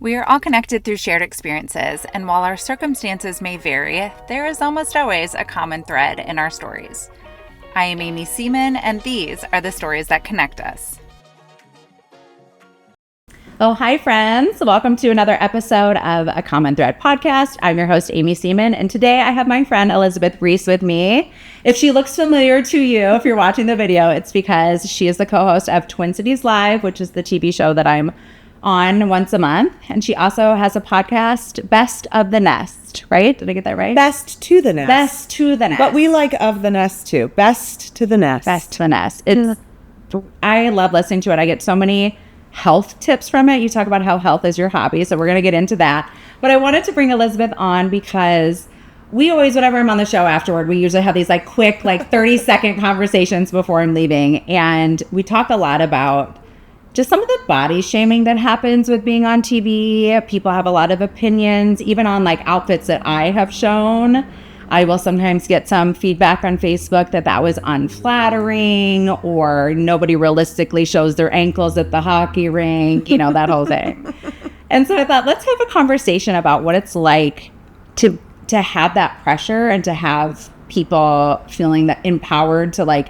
We are all connected through shared experiences, and while our circumstances may vary, there is almost always a common thread in our stories. I am Amy Seaman, and these are the stories that connect us. Oh, hi, friends. Welcome to another episode of A Common Thread podcast. I'm your host, Amy Seaman, and today I have my friend Elizabeth Ries with me. If she looks familiar to you, if you're watching the video, it's because she is the co-host of Twin Cities Live, which is the TV show that I'm on once a month. And she also has a podcast, Best of the Nest, right? Did I get that right? Best to the Nest. Best to the Nest. But we like of the Nest too. Best to the Nest. Best to the Nest. I love listening to it. I get so many health tips from it. You talk about how health is your hobby, so we're going to get into that. But I wanted to bring Elizabeth on because we always, whenever I'm on the show afterward, we usually have these quick 30-second conversations before I'm leaving. And we talk a lot about just some of the body shaming that happens with being on TV. People have a lot of opinions, even on outfits that I have shown. I will sometimes get some feedback on Facebook that was unflattering, or nobody realistically shows their ankles at the hockey rink, that whole thing. And so I thought, let's have a conversation about what it's like to have that pressure and to have people feeling that empowered to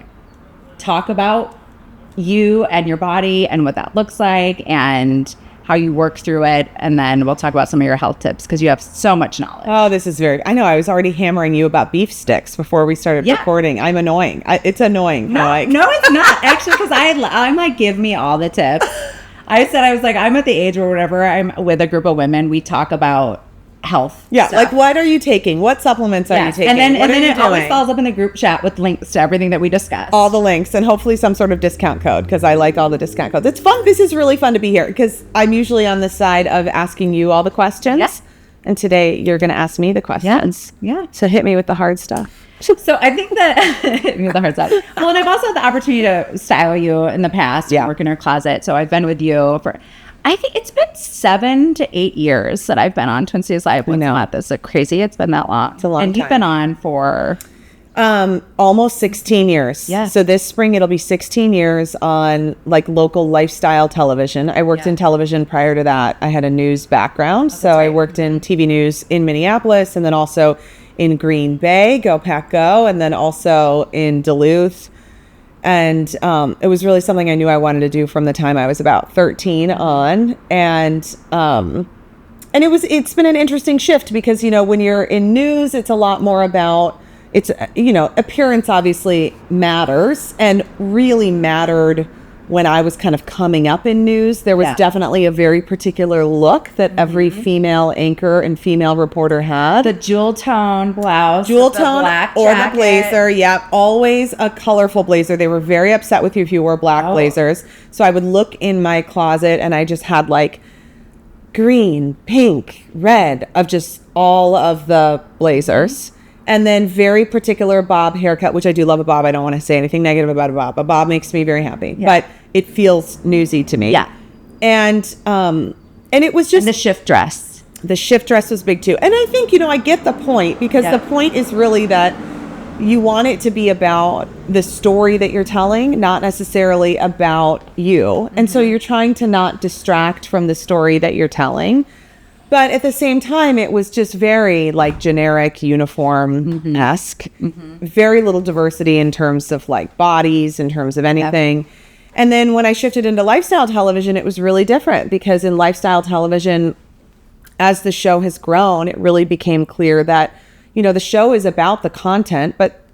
talk about you and your body and what that looks like and how you work through it. And then we'll talk about some of your health tips because you have so much knowledge. Oh, this is I know I was already hammering you about beef sticks before we started recording. I'm annoying. It's annoying. No, it's not actually, because I'm like, give me all the tips. I was like, I'm at the age where whenever I'm with a group of women, we talk about health. Yeah. stuff. What are you taking? What supplements are you taking? And then it doing? always follows up in the group chat with links to everything that we discussed. All the links and hopefully some sort of discount code, because I like all the discount codes. It's fun. This is really fun to be here because I'm usually on the side of asking you all the questions. Yes. And today you're going to ask me the questions. Yeah. So hit me with the hard stuff. So I think that the hard stuff. Well, and I've also had the opportunity to style you in the past. Yeah. Work in your closet. So I've been with you for, I think it's been 7 to 8 years that I've been on Twin Cities Live. I know. That's so crazy. It's been that long. It's a long time. And you've been on for almost 16 years. Yeah. So this spring it'll be 16 years on local lifestyle television. I worked in television prior to that. I had a news background. I worked in TV news in Minneapolis and then also in Green Bay, Go Pack Go, and then also in Duluth. And it was really something I knew I wanted to do from the time I was about 13 on. And it's been an interesting shift because, when you're in news, it's a lot more about, appearance obviously matters and really mattered when I was kind of coming up in news. There was definitely a very particular look that every female anchor and female reporter had. the jewel tone blouse, Jewel the tone black or jacket. the blazer. Yeah, always a colorful blazer. They were very upset with you if you wore black blazers. So I would look in my closet and I just had green, pink, red of just all of the blazers. And then very particular bob haircut, which I do love a bob. I don't want to say anything negative about a bob. A bob makes me very happy, but it feels newsy to me. Yeah. And it was just And the shift dress. The shift dress was big too. And I think, I get the point because the point is really that you want it to be about the story that you're telling, not necessarily about you. Mm-hmm. And so you're trying to not distract from the story that you're telling. But at the same time, it was just very generic uniform-esque. Mm-hmm. Very little diversity in terms of bodies, in terms of anything. Yep. And then when I shifted into lifestyle television, it was really different because in lifestyle television, as the show has grown, it really became clear that, the show is about the content, but,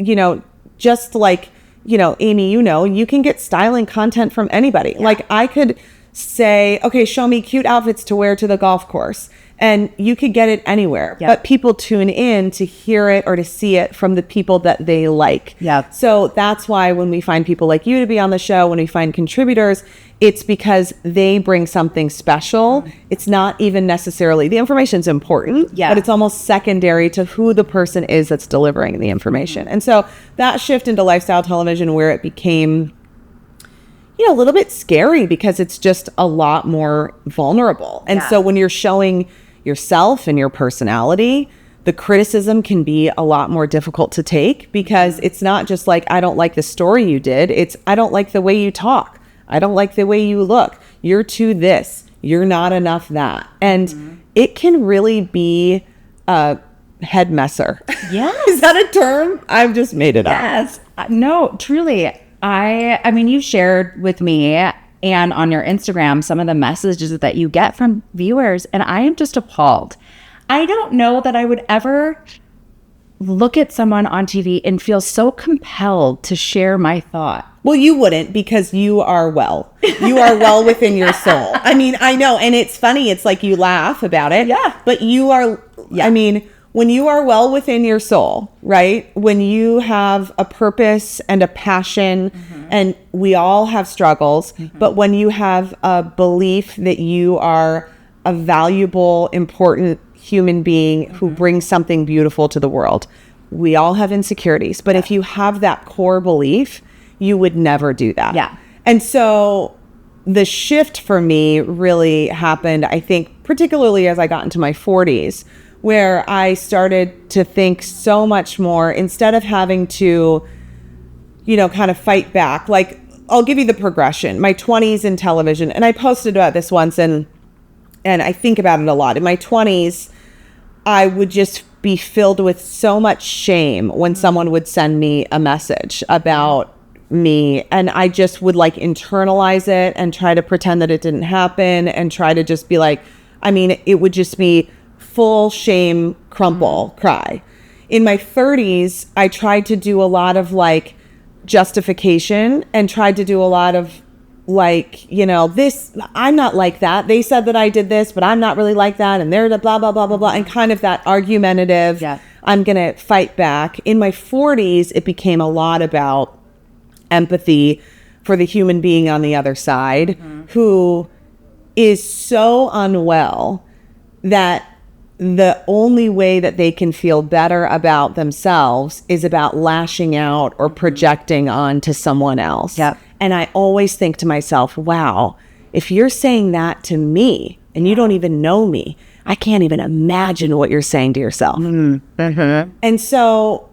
just Amy, you can get styling content from anybody. Yeah. I could say, okay, show me cute outfits to wear to the golf course. And you could get it anywhere. Yep. But people tune in to hear it or to see it from the people that they like. Yeah. So that's why when we find people like you to be on the show, when we find contributors, it's because they bring something special. It's not even necessarily, the information's important, but it's almost secondary to who the person is that's delivering the information. And so that shift into lifestyle television where it became a little bit scary because it's just a lot more vulnerable. And so when you're showing yourself and your personality, the criticism can be a lot more difficult to take because it's not just I don't like the story you did. It's I don't like the way you talk. I don't like the way you look. You're too this. you're not enough that. And it can really be a head messer. Yeah. Is that a term? I've just made it up. Yes. No, truly. I mean, you shared with me and on your Instagram some of the messages that you get from viewers, and I am just appalled. I don't know that I would ever look at someone on TV and feel so compelled to share my thought. Well, you wouldn't, because you are well. You are well within your soul. I mean, I know. And it's funny. It's like you laugh about it. Yeah. But you are, I mean, when you are well within your soul, right? When you have a purpose and a passion, and we all have struggles, but when you have a belief that you are a valuable, important human being who brings something beautiful to the world, we all have insecurities. But if you have that core belief, you would never do that. Yeah. And so the shift for me really happened, I think, particularly as I got into my 40s, where I started to think so much more, instead of having to, you know, kind of fight back. Like, I'll give you the progression. My 20s in television, and I posted about this once, and I think about it a lot. In my 20s, I would just be filled with so much shame when someone would send me a message about me, and I just would like internalize it and try to pretend that it didn't happen, and try to just be like, I mean, it would just be full shame, crumple, cry. In my 30s, I tried to do a lot of like justification, and tried to do a lot of like, you know, this, I'm not like that. They said that I did this, but I'm not really like that. And they're the blah, blah, blah, blah, blah. And kind of that argumentative, I'm going to fight back. In my 40s, it became a lot about empathy for the human being on the other side, who is so unwell that the only way that they can feel better about themselves is about lashing out or projecting onto someone else. Yep. And I always think to myself, wow, if you're saying that to me and you don't even know me, I can't even imagine what you're saying to yourself. And so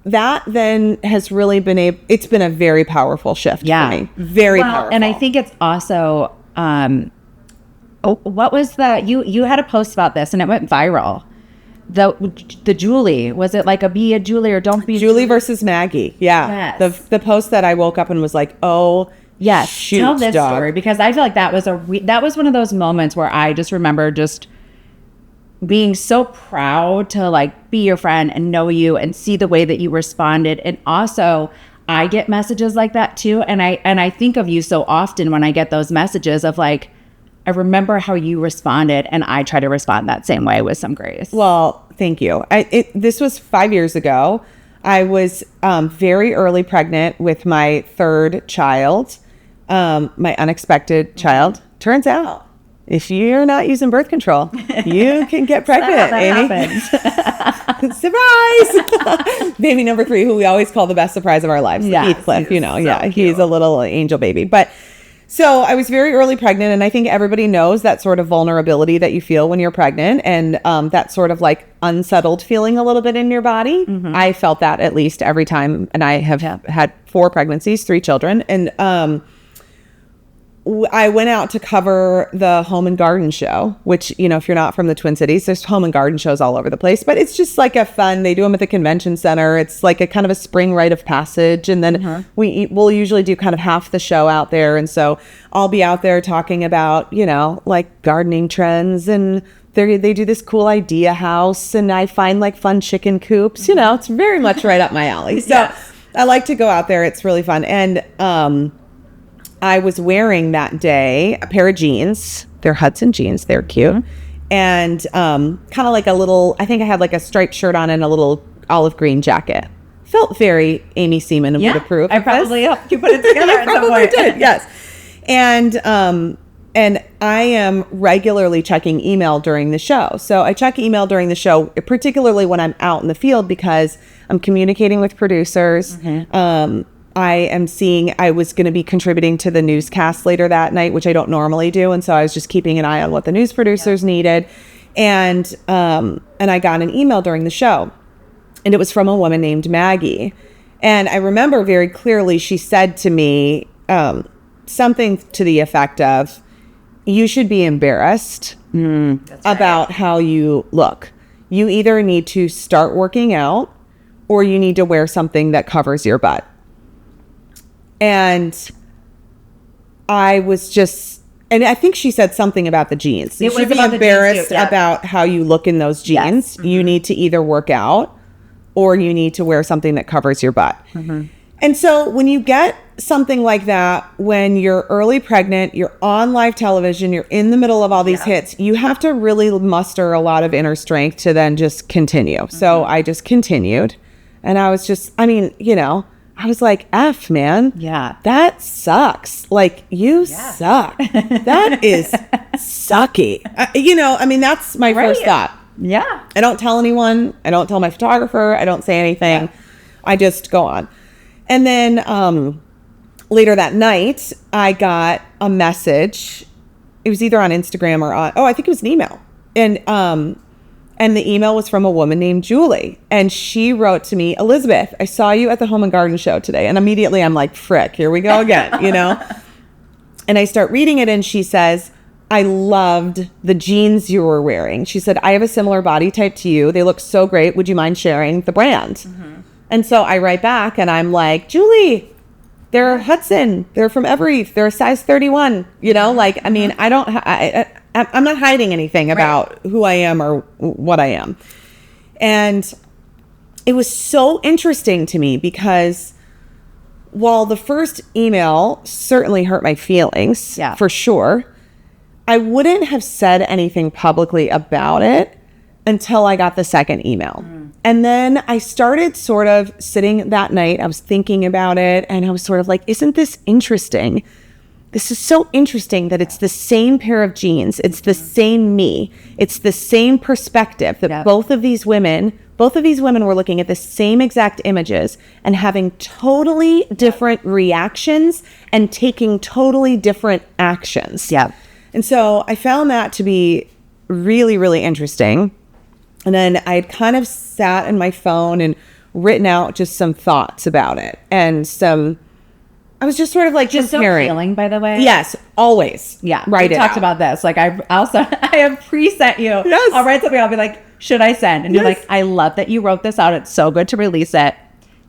that then has really been it's been a very powerful shift for me. Very powerful. And I think it's also, what was you had a post about this and it went viral. The Julie, was it like be a Julie or don't be Julie versus Maggie? Yeah. Yes. The post that I woke up and was like, oh, yes, shoot, tell this dog. story, because I feel like that was one of those moments where I just remember just being so proud to like be your friend and know you and see the way that you responded. And also I get messages like that too, and I think of you so often when I get those messages of like, I remember how you responded, and I try to respond that same way with some grace. Well, thank you. This was 5 years ago. I was very early pregnant with my third child, my unexpected child. Turns out, if you're not using birth control, you can get pregnant, Amy. Surprise! Baby number 3, who we always call the best surprise of our lives. Yes, Heathcliff, you know, so he's a little angel baby. But so I was very early pregnant, and I think everybody knows that sort of vulnerability that you feel when you're pregnant, and that sort of like unsettled feeling a little bit in your body. I felt that at least every time, and I have had 4 pregnancies, 3 children, and I went out to cover the Home and Garden Show, which, you know, if you're not from the Twin Cities, there's home and garden shows all over the place, but it's just like they do them at the convention center. It's like a kind of a spring rite of passage. And then we'll usually do kind of half the show out there. And so I'll be out there talking about, you know, like gardening trends, and they do this cool idea house, and I find like fun chicken coops, you know, it's very much right up my alley. So I like to go out there. It's really fun. And, I was wearing that day a pair of jeans. They're Hudson jeans. They're cute. And kind of like a little, I think I had like a striped shirt on and a little olive green jacket. Felt very Amy Seaman would approve. I probably helped you put it together at some point. Did, yes. And I am regularly checking email during the show. So I check email during the show, particularly when I'm out in the field, because I'm communicating with producers. I was going to be contributing to the newscast later that night, which I don't normally do. And so I was just keeping an eye on what the news producers needed. And I got an email during the show, and it was from a woman named Maggie. And I remember very clearly, she said to me something to the effect of, you should be embarrassed about how you look. You either need to start working out or you need to wear something that covers your butt. And I was just, and I think she said something about the jeans. You should be embarrassed about how you look in those jeans. Yes. You need to either work out or you need to wear something that covers your butt. And so when you get something like that, when you're early pregnant, you're on live television, you're in the middle of all these hits, you have to really muster a lot of inner strength to then just continue. So I just continued. And I was just, I mean, you know, I was like, F, man. Yeah. That sucks. Like, you suck. That is sucky. You know, I mean, that's my first thought. Yeah. I don't tell anyone. I don't tell my photographer. I don't say anything. Yeah. I just go on. And then later that night, I got a message. It was either on Instagram or on, I think it was an email. And the email was from a woman named Julie. And she wrote to me, Elizabeth, I saw you at the Home and Garden show today. And immediately I'm like, frick, here we go again, you know? And I start reading it and she says, I loved the jeans you were wearing. She said, I have a similar body type to you. They look so great. Would you mind sharing the brand? And so I write back and I'm like, Julie, they're Hudson. They're from Everett. They're a size 31. You know, like, I mean, I'm not hiding anything about who I am or what I am. And it was so interesting to me because while the first email certainly hurt my feelings, for sure, I wouldn't have said anything publicly about it until I got the second email. And then I started sort of sitting that night. I was thinking about it and I was sort of like, isn't this interesting? This is so interesting that it's the same pair of jeans. It's the same me. It's the same perspective that both of these women were looking at the same exact images and having totally different reactions and taking totally different actions. And so I found that to be really, really interesting. And then I had kind of sat in my phone and written out just some thoughts about it. And I was just sort of like just comparing. So feeling, by the way. Yes, always. Yeah. Write we it talked out. about this. Like I have preset you. Yes. I'll write something. I'll be like, should I send? And you're like, I love that you wrote this out. It's so good to release it.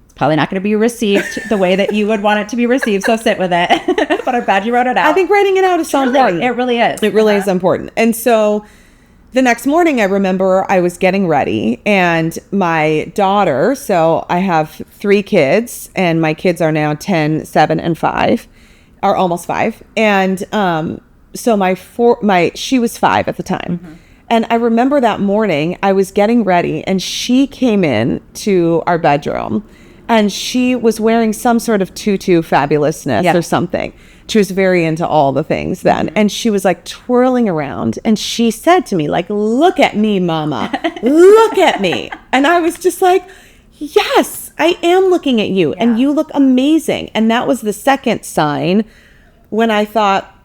It's probably not going to be received the way that you would want it to be received. So sit with it. But I'm glad you wrote it out. I think writing it out is so important. It really is. It really is important. And so the next morning, I remember I was getting ready and my daughter, so I have 3 kids and my kids are now 10, 7, and 5, are almost 5. And so she was 5 at the time. And I remember that morning I was getting ready and she came in to our bedroom and she was wearing some sort of tutu fabulousness or something. She was very into all the things then. And she was like twirling around and she said to me, like, look at me, mama, look at me. And I was just like, yes, I am looking at you and you look amazing. And that was the second sign when I thought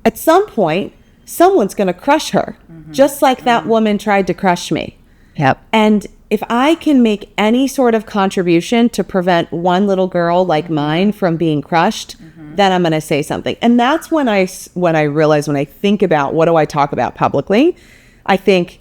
at some point, someone's going to crush her, just like that woman tried to crush me. And if I can make any sort of contribution to prevent one little girl like mine from being crushed, then I'm going to say something. And that's when I realize, when I think about what do I talk about publicly, I think,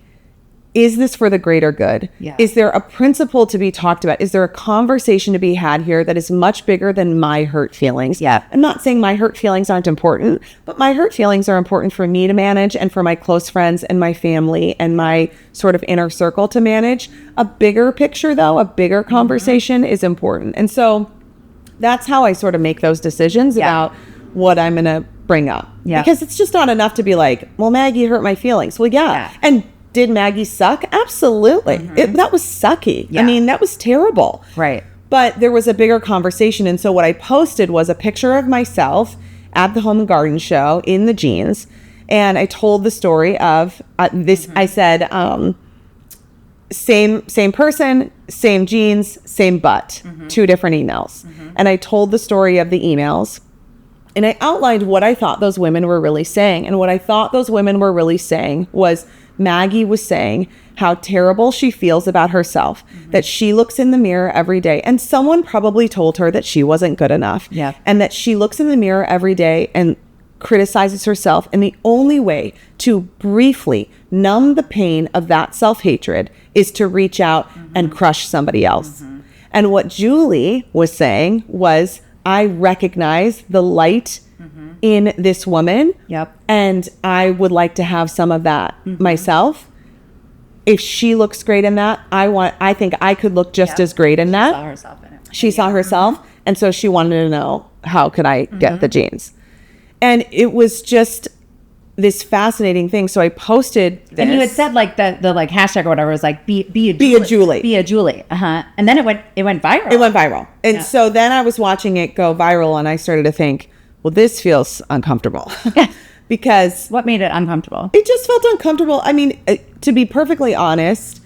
is this for the greater good? Is there a principle to be talked about? Is there a conversation to be had here that is much bigger than my hurt feelings? I'm not saying my hurt feelings aren't important, but my hurt feelings are important for me to manage and for my close friends and my family and my sort of inner circle to manage. A bigger picture, though, a bigger conversation is important. And so that's how I sort of make those decisions about what I'm going to bring up. Because it's just not enough to be like, well, Maggie hurt my feelings. Well, and did Maggie suck? Absolutely. That was sucky. I mean, that was terrible. But there was a bigger conversation. And so what I posted was a picture of myself at the Home and Garden show in the jeans. And I told the story of this. I said, same person, same jeans, same butt, 2 different emails. And I told the story of the emails. And I outlined what I thought those women were really saying. And what I thought those women were really saying was, Maggie was saying how terrible she feels about herself, that she looks in the mirror every day. And someone probably told her that she wasn't good enough. And that she looks in the mirror every day and criticizes herself. And the only way to briefly numb the pain of that self-hatred is to reach out and crush somebody else. And what Julie was saying was, I recognize the light in this woman. Yep. And I would like to have some of that myself. If she looks great in that, I think I could look just as great in that. Saw herself in it. She saw herself. And so she wanted to know, how could I get the jeans? And it was just this fascinating thing. So I posted this. And you had said like the like hashtag or whatever was like be a Julie. Be a Julie. And then it went viral. It went viral. And so then I was watching it go viral and I started to think, well, this feels uncomfortable. Because what made it uncomfortable? it just felt uncomfortable. I mean, to be perfectly honest,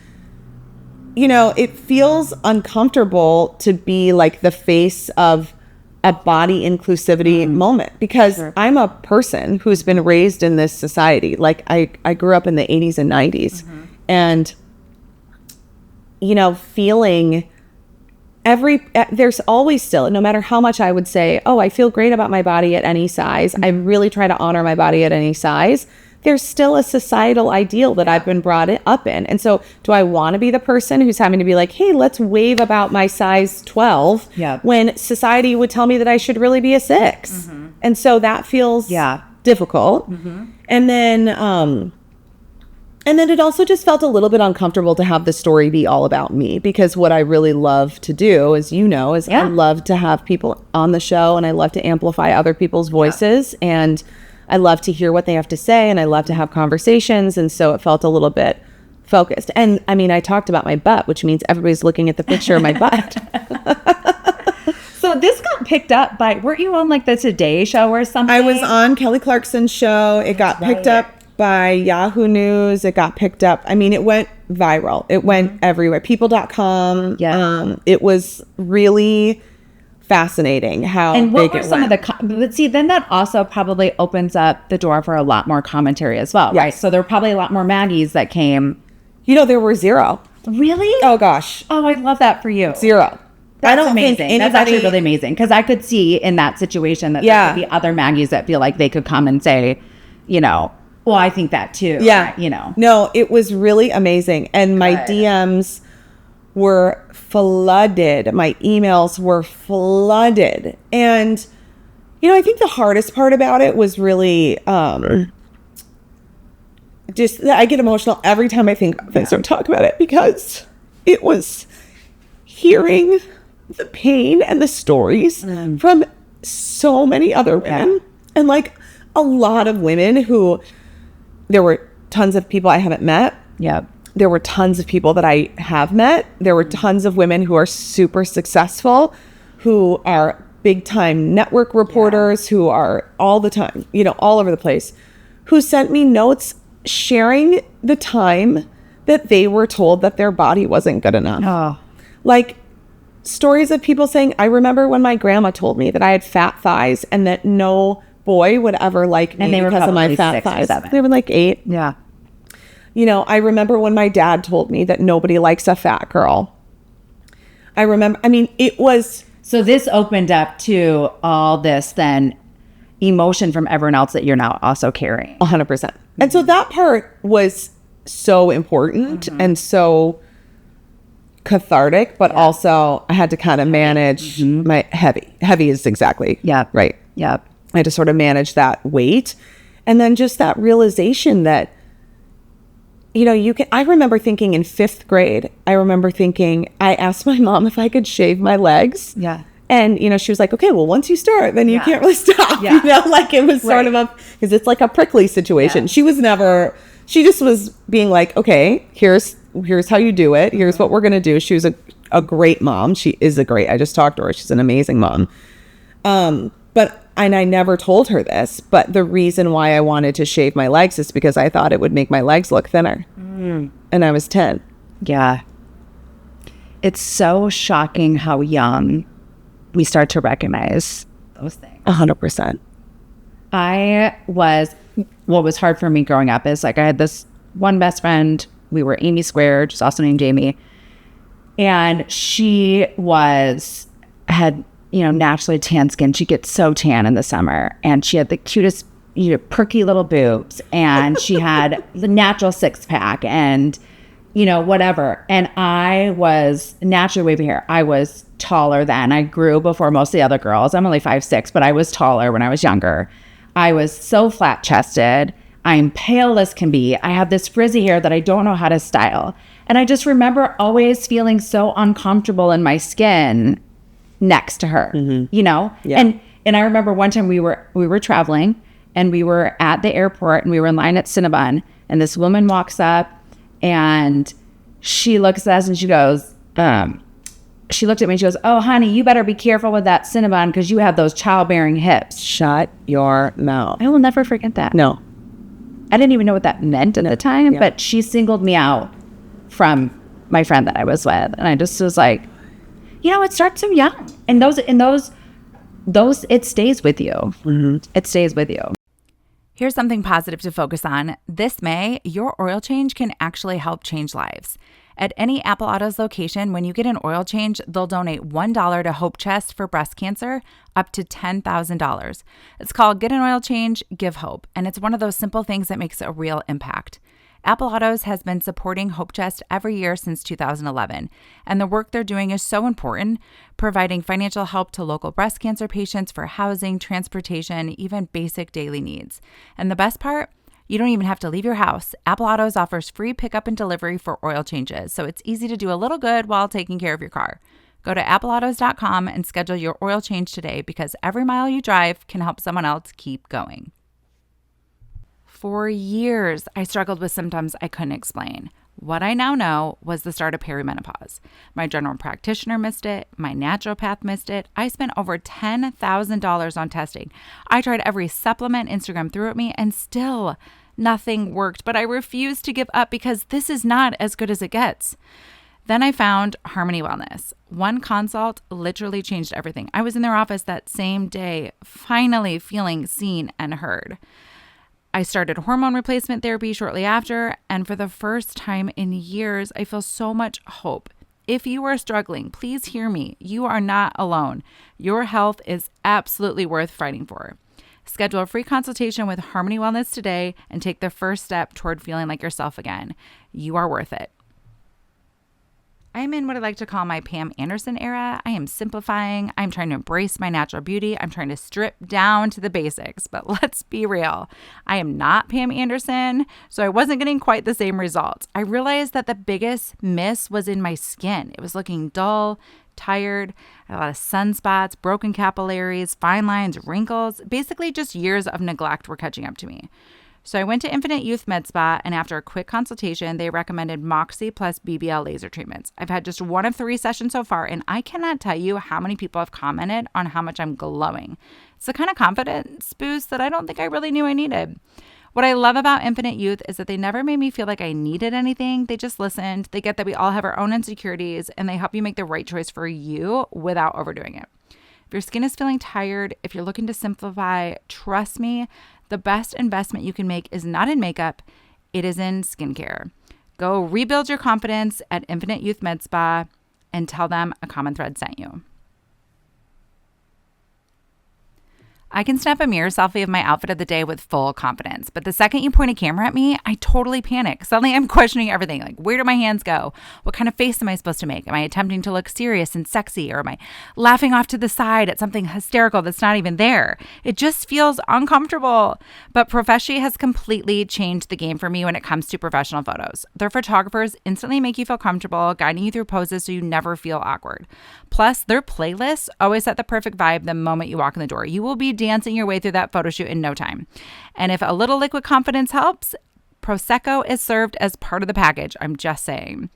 you know, it feels uncomfortable to be like the face of a body inclusivity moment, because I'm a person who's been raised in this society. Like I grew up in the 80s and 90s and, you know, feeling there's always still, no matter how much I would say, oh, I feel great about my body at any size. I really try to honor my body at any size. There's still a societal ideal that I've been brought up in. And so do I want to be the person who's having to be like, hey, let's wave about my size 12 when society would tell me that I should really be a 6? And so that feels difficult. And then it also just felt a little bit uncomfortable to have the story be all about me, because what I really love to do, as you know, is I love to have people on the show and I love to amplify other people's voices and I love to hear what they have to say and I love to have conversations. And so it felt a little bit focused. And I mean, I talked about my butt, which means everybody's looking at the picture of my butt. So this got picked up by, weren't you on like the Today Show or something? I was on Kelly Clarkson's show. It got picked up by Yahoo News. It got picked up. I mean, it went viral. It went everywhere. People.com. It was really fascinating how and what big were it some went. of the but see, then that also probably opens up the door for a lot more commentary as well, right? So there were probably a lot more Maggies that came. You know, there were 0. Really? Oh gosh. Oh, I love that for you. 0. I don't think anybody, that's actually really amazing, because I could see in that situation that there could be other Maggies that feel like they could come and say, you know, well, I think that too. Yeah. You know. No, it was really amazing. And my DMs were flooded. My emails were flooded. And, you know, I think the hardest part about it was really just, I get emotional every time I think of it or talk about it, because it was hearing the pain and the stories from so many other women. And like a lot of women who, there were tons of people I haven't met. There were tons of people that I have met. There were tons of women who are super successful, who are big time network reporters, who are all the time, you know, all over the place, who sent me notes sharing the time that they were told that their body wasn't good enough. Like stories of people saying, I remember when my grandma told me that I had fat thighs and that no boy would ever like me because of my fat thighs. They were like 8. You know, I remember when my dad told me that nobody likes a fat girl. I remember, I mean, it was. So this opened up to all this then emotion from everyone else that you're now also carrying. 100%. And so that part was so important and so cathartic, but also I had to kind of manage my heavy is exactly right. I had to sort of manage that weight. And then just that realization that, you know, I remember thinking in 5th grade, I asked my mom if I could shave my legs. And, you know, she was like, okay, well, once you start, then you can't really stop. You know, like it was sort of because it's like a prickly situation. She just was being like, okay, here's how you do it. Here's what we're going to do. She was a great mom. She is I just talked to her. She's an amazing mom. And I never told her this, but the reason why I wanted to shave my legs is because I thought it would make my legs look thinner. And I was 10. It's so shocking how young we start to recognize those things. 100%. What was hard for me growing up is like I had this one best friend. We were Amy Squared, just also named Jamie. And she had, you know, naturally tan skin. She gets so tan in the summer. And she had the cutest perky little boobs, and she had the natural six pack, and whatever. And I was naturally wavy hair. I was taller then. I grew before most of the other girls. I'm only 5'6", but I was taller when I was younger. I was so flat chested. I'm pale as can be. I have this frizzy hair that I don't know how to style. And I just remember always feeling so uncomfortable in my skin next to her, Yeah. And I remember one time we were traveling, and we were at the airport, and we were in line at Cinnabon, and this woman walks up, and she looks at us, and she goes, she looked at me, and she goes, "Oh, honey, you better be careful with that Cinnabon because you have those childbearing hips." Shut your mouth. I will never forget that. No. I didn't even know what that meant at the time, but she singled me out from my friend that I was with. And I just was like, it starts so young. And those, it stays with you. Mm-hmm. It stays with you. Here's something positive to focus on. This May, your oil change can actually help change lives. At any Apple Autos location, when you get an oil change, they'll donate $1 to Hope Chest for breast cancer, up to $10,000. It's called Get an Oil Change, Give Hope, and it's one of those simple things that makes a real impact. Apple Autos has been supporting Hope Chest every year since 2011, and the work they're doing is so important, providing financial help to local breast cancer patients for housing, transportation, even basic daily needs. And the best part? You don't even have to leave your house. Apple Autos offers free pickup and delivery for oil changes, so it's easy to do a little good while taking care of your car. Go to appleautos.com and schedule your oil change today, because every mile you drive can help someone else keep going. For years, I struggled with symptoms I couldn't explain. What I now know was the start of perimenopause. My general practitioner missed it. My naturopath missed it. I spent over $10,000 on testing. I tried every supplement Instagram threw at me, and still nothing worked. But I refused to give up because this is not as good as it gets. Then I found Harmony Wellness. One consult literally changed everything. I was in their office that same day, finally feeling seen and heard. I started hormone replacement therapy shortly after, and for the first time in years, I feel so much hope. If you are struggling, please hear me. You are not alone. Your health is absolutely worth fighting for. Schedule a free consultation with Harmony Wellness today and take the first step toward feeling like yourself again. You are worth it. I'm in what I like to call my Pam Anderson era. I am simplifying. I'm trying to embrace my natural beauty. I'm trying to strip down to the basics. But let's be real. I am not Pam Anderson, so I wasn't getting quite the same results. I realized that the biggest miss was in my skin. It was looking dull, tired, a lot of sunspots, broken capillaries, fine lines, wrinkles. Basically, just years of neglect were catching up to me. So I went to Infinite Youth Med Spa, and after a quick consultation, they recommended Moxie plus BBL laser treatments. I've had just one of 3 sessions so far, and I cannot tell you how many people have commented on how much I'm glowing. It's the kind of confidence boost that I don't think I really knew I needed. What I love about Infinite Youth is that they never made me feel like I needed anything. They just listened. They get that we all have our own insecurities, and they help you make the right choice for you without overdoing it. If your skin is feeling tired, if you're looking to simplify, trust me, the best investment you can make is not in makeup, it is in skincare. Go rebuild your confidence at Infinite Youth Med Spa and tell them A Common Thread sent you. I can snap a mirror selfie of my outfit of the day with full confidence, but the second you point a camera at me, I totally panic. Suddenly I'm questioning everything, like where do my hands go? What kind of face am I supposed to make? Am I attempting to look serious and sexy, or am I laughing off to the side at something hysterical that's not even there? It just feels uncomfortable. But Professional has completely changed the game for me when it comes to professional photos. Their photographers instantly make you feel comfortable, guiding you through poses so you never feel awkward. Plus, their playlists always set the perfect vibe the moment you walk in the door. You will be dancing your way through that photo shoot in no time. And if a little liquid confidence helps, Prosecco is served as part of the package. I'm just saying.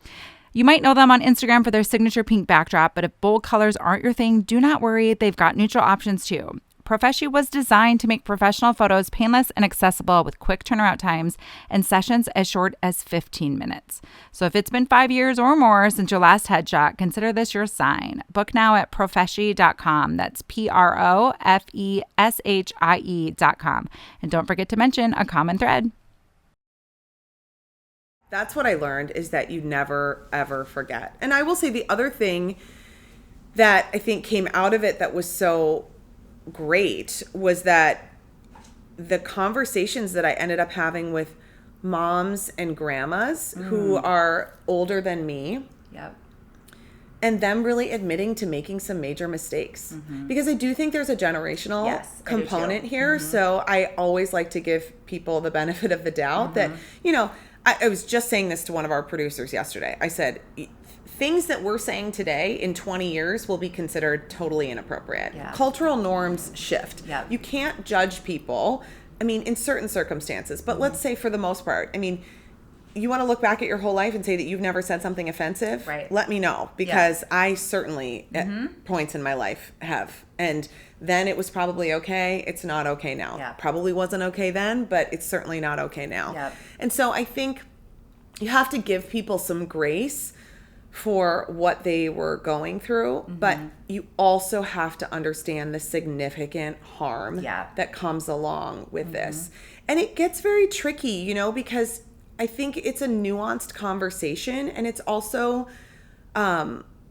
You might know them on Instagram for their signature pink backdrop, but if bold colors aren't your thing, do not worry. They've got neutral options too. Professional was designed to make professional photos painless and accessible with quick turnaround times and sessions as short as 15 minutes. So if it's been 5 years or more since your last headshot, consider this your sign. Book now at profeshy.com. That's profeshie.com. And don't forget to mention A Common Thread. That's what I learned, is that you never, ever forget. And I will say the other thing that I think came out of it that was so great was that the conversations that I ended up having with moms and grandmas who are older than me. Yep. And them really admitting to making some major mistakes. Because I do think there's a generational component here. So I always like to give people the benefit of the doubt that, you know, I was just saying this to one of our producers yesterday. I said, things that we're saying today in 20 years will be considered totally inappropriate. Yeah. Cultural norms shift. Yep. You can't judge people, I mean, in certain circumstances. But let's say for the most part, I mean, you want to look back at your whole life and say that you've never said something offensive? Right. Let me know, because I certainly at points in my life have. And then it was probably okay. It's not okay now. Yeah. Probably wasn't okay then, but it's certainly not okay now. Yep. And so I think you have to give people some grace for what they were going through, but you also have to understand the significant harm that comes along with this. And it gets very tricky, you know, because I think it's a nuanced conversation, and it's also,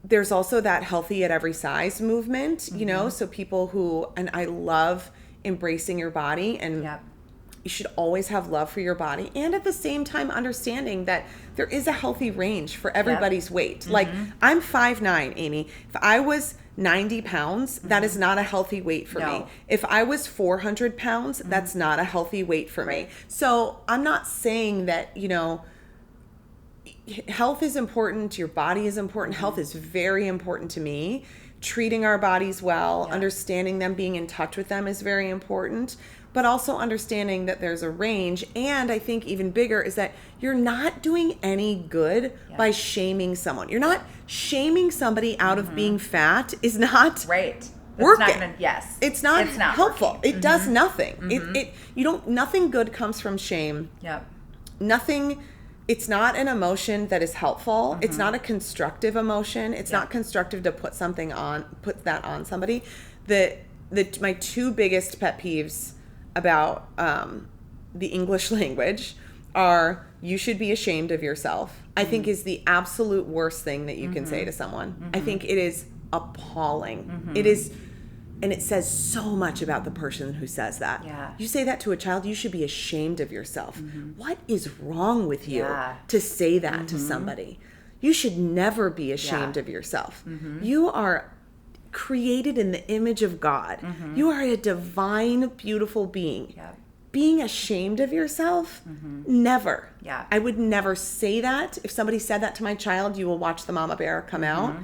there's also that healthy at every size movement, you know, so people who, and I love embracing your body, and you should always have love for your body, and at the same time understanding that there is a healthy range for everybody's weight. Like, I'm 5'9", Amy. If I was 90 pounds, that is not a healthy weight for me. If I was 400 pounds, that's not a healthy weight for me. So I'm not saying that, you know, health is important, your body is important. Health is very important to me. Treating our bodies well, understanding them, being in touch with them is very important. But also understanding that there's a range. And I think even bigger is that you're not doing any good by shaming someone. You're not shaming somebody out of being fat is not Right. working. It's not it's not helpful. working. It does nothing. Nothing good comes from shame. Yep. Nothing. It's not an emotion that is helpful. It's not a constructive emotion. It's not constructive to put that on somebody. My two biggest pet peeves about the English language are, you should be ashamed of yourself. I think is the absolute worst thing that you can say to someone. I think it is appalling. It is, and it says so much about the person who says that. Yeah. You say that to a child, you should be ashamed of yourself. What is wrong with you to say that to somebody? You should never be ashamed of yourself. You are created in the image of God. You are a divine, beautiful being. Being ashamed of yourself? Never. I would never say that. If somebody said that to my child, you will watch the mama bear come out.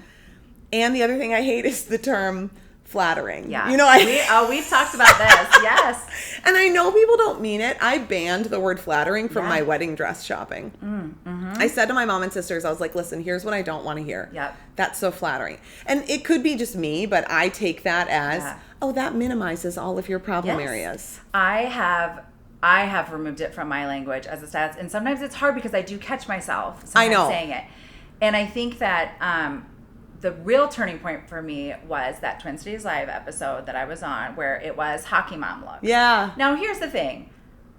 And the other thing I hate is the term flattering. You know, we've talked about this. And I know people don't mean it. I banned the word flattering from my wedding dress shopping. I said to my mom and sisters, I was like, listen, here's what I don't want to hear. That's so flattering. And it could be just me, but I take that as, oh, that minimizes all of your problem areas. I have removed it from my language as a stats, and sometimes it's hard because I do catch myself saying it. And I think that the real turning point for me was that Twin Cities Live episode that I was on, where it was hockey mom look. Now, here's the thing.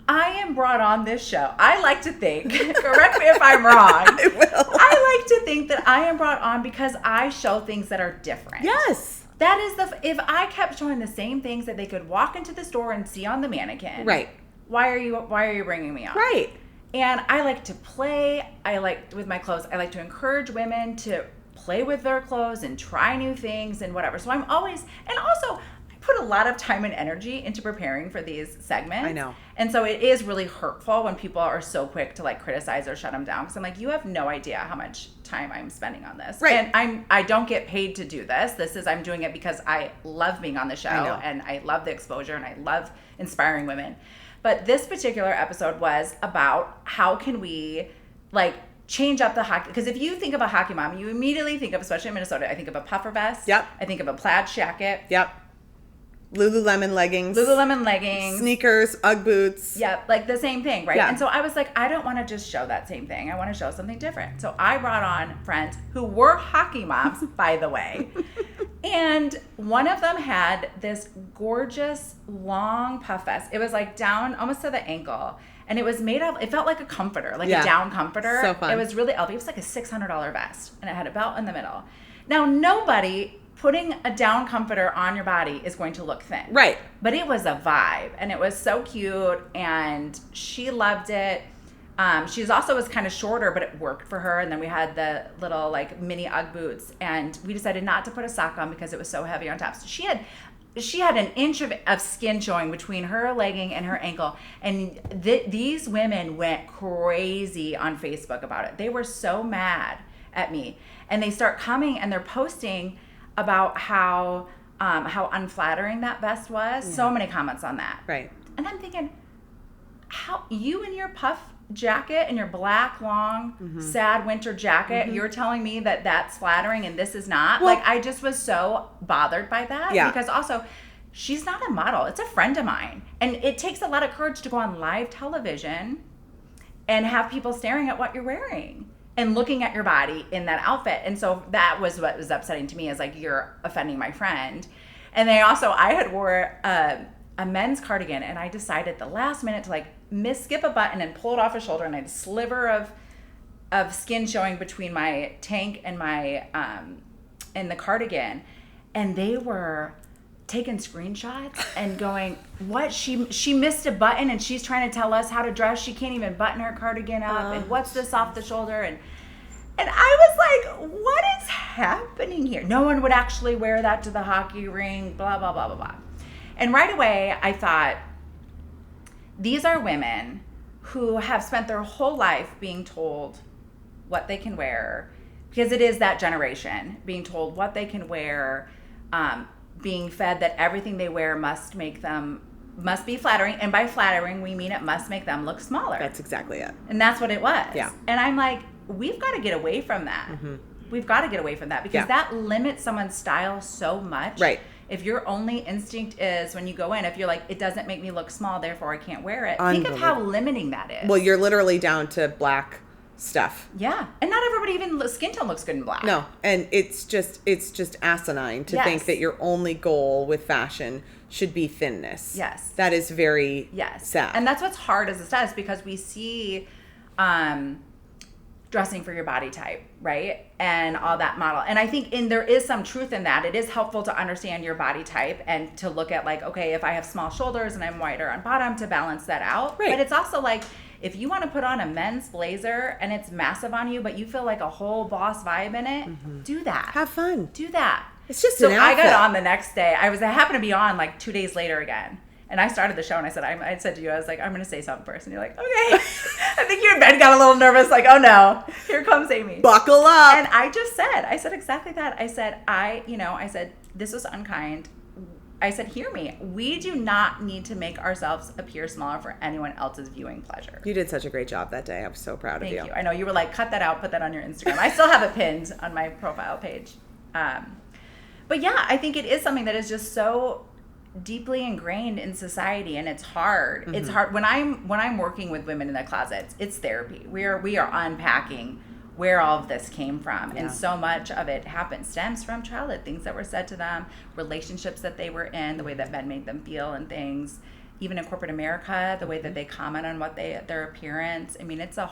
I am brought on this show. I like to think, correct me if I'm wrong. I will. I like to think that I am brought on because I show things that are different. That is if I kept showing the same things that they could walk into the store and see on the mannequin. Why are you bringing me on? And I like to play. With my clothes, I like to encourage women to play with their clothes and try new things and whatever. So I'm always, and also I put a lot of time and energy into preparing for these segments. I know. And so it is really hurtful when people are so quick to like criticize or shut them down. Because I'm like, you have no idea how much time I'm spending on this. And I don't get paid to do this. I'm doing it because I love being on the show and I love the exposure and I love inspiring women. But this particular episode was about how can we like change up the hockey, because if you think of a hockey mom, you immediately think of, especially in Minnesota, I think of a puffer vest. I think of a plaid jacket. Lululemon leggings. Sneakers, Ugg boots. Like the same thing, right? And so I was like, I don't want to just show that same thing. I want to show something different. So I brought on friends who were hockey moms, by the way. And one of them had this gorgeous long puff vest. It was like down almost to the ankle. And it was made of, it felt like a comforter, like a down comforter. So fun. It was really, it was like a $600 vest. And it had a belt in the middle. Now, nobody putting a down comforter on your body is going to look thin. Right. But it was a vibe, and it was so cute, and she loved it. She also was kind of shorter, but it worked for her. And then we had the little like mini Ugg boots, and we decided not to put a sock on because it was so heavy on top. So she had an inch of skin showing between her legging and her ankle. And these women went crazy on Facebook about it. They were so mad at me, and they start coming and they're posting about how unflattering that vest was. So many comments on that. Right. And I'm thinking, how you and your puff jacket and your black long sad winter jacket, you're telling me that that's flattering and this is not? Well, like, I just was so bothered by that. Yeah. Because also, she's not a model. It's a friend of mine. And it takes a lot of courage to go on live television and have people staring at what you're wearing and looking at your body in that outfit. And so that was what was upsetting to me, is like, you're offending my friend. And then also, I had wore a men's cardigan, and I decided the last minute to like skip a button and pull it off his shoulder, and I had a sliver of skin showing between my tank and my and the cardigan, and they were taking screenshots and going, what, she missed a button and she's trying to tell us how to dress, she can't even button her cardigan up, and what's this off the shoulder, and I was like, what is happening here? No one would actually wear that to the hockey rink, blah blah blah blah blah. And right away, I thought, these are women who have spent their whole life being told what they can wear, because it is that generation, being told what they can wear, being fed that everything they wear must be flattering. And by flattering, we mean it must make them look smaller. That's exactly it. And that's what it was. Yeah. And I'm like, we've got to get away from that. We've got to get away from that, because that limits someone's style so much. Right. If your only instinct is, when you go in, if you're like, it doesn't make me look small, therefore I can't wear it. Think of how limiting that is. Well, you're literally down to black stuff. Yeah. And not everybody, even skin tone, looks good in black. No. And it's just asinine to think that your only goal with fashion should be thinness. Yes. That is very sad. And that's what's hard as a stylist, because we see dressing for your body type, right? And all that model. And I think there is some truth in that. It is helpful to understand your body type and to look at like, okay, if I have small shoulders and I'm wider on bottom, to balance that out. Right. But it's also like, if you want to put on a men's blazer and it's massive on you, but you feel like a whole boss vibe in it, do that. Have fun. Do that. It's just so an outfit. I got on the next day. I happened to be on like 2 days later again. And I started the show, and I said to you, I was like, I'm going to say something first. And you're like, okay. I think you and Ben got a little nervous, like, oh no, here comes Amy. Buckle up. And I said exactly that. I said, this was unkind. I said, hear me. We do not need to make ourselves appear smaller for anyone else's viewing pleasure. You did such a great job that day. I was so proud of you. Thank you. I know you were like, cut that out, put that on your Instagram. I still have it pinned on my profile page. But yeah, I think it is something that is just so deeply ingrained in society, and it's hard. It's hard when I'm working with women in the closets. It's therapy. We are unpacking where all of this came from, and so much of it stems from childhood, things that were said to them, relationships that they were in, the way that men made them feel, and things. Even in corporate America, the way that they comment on their appearance. I mean, it's a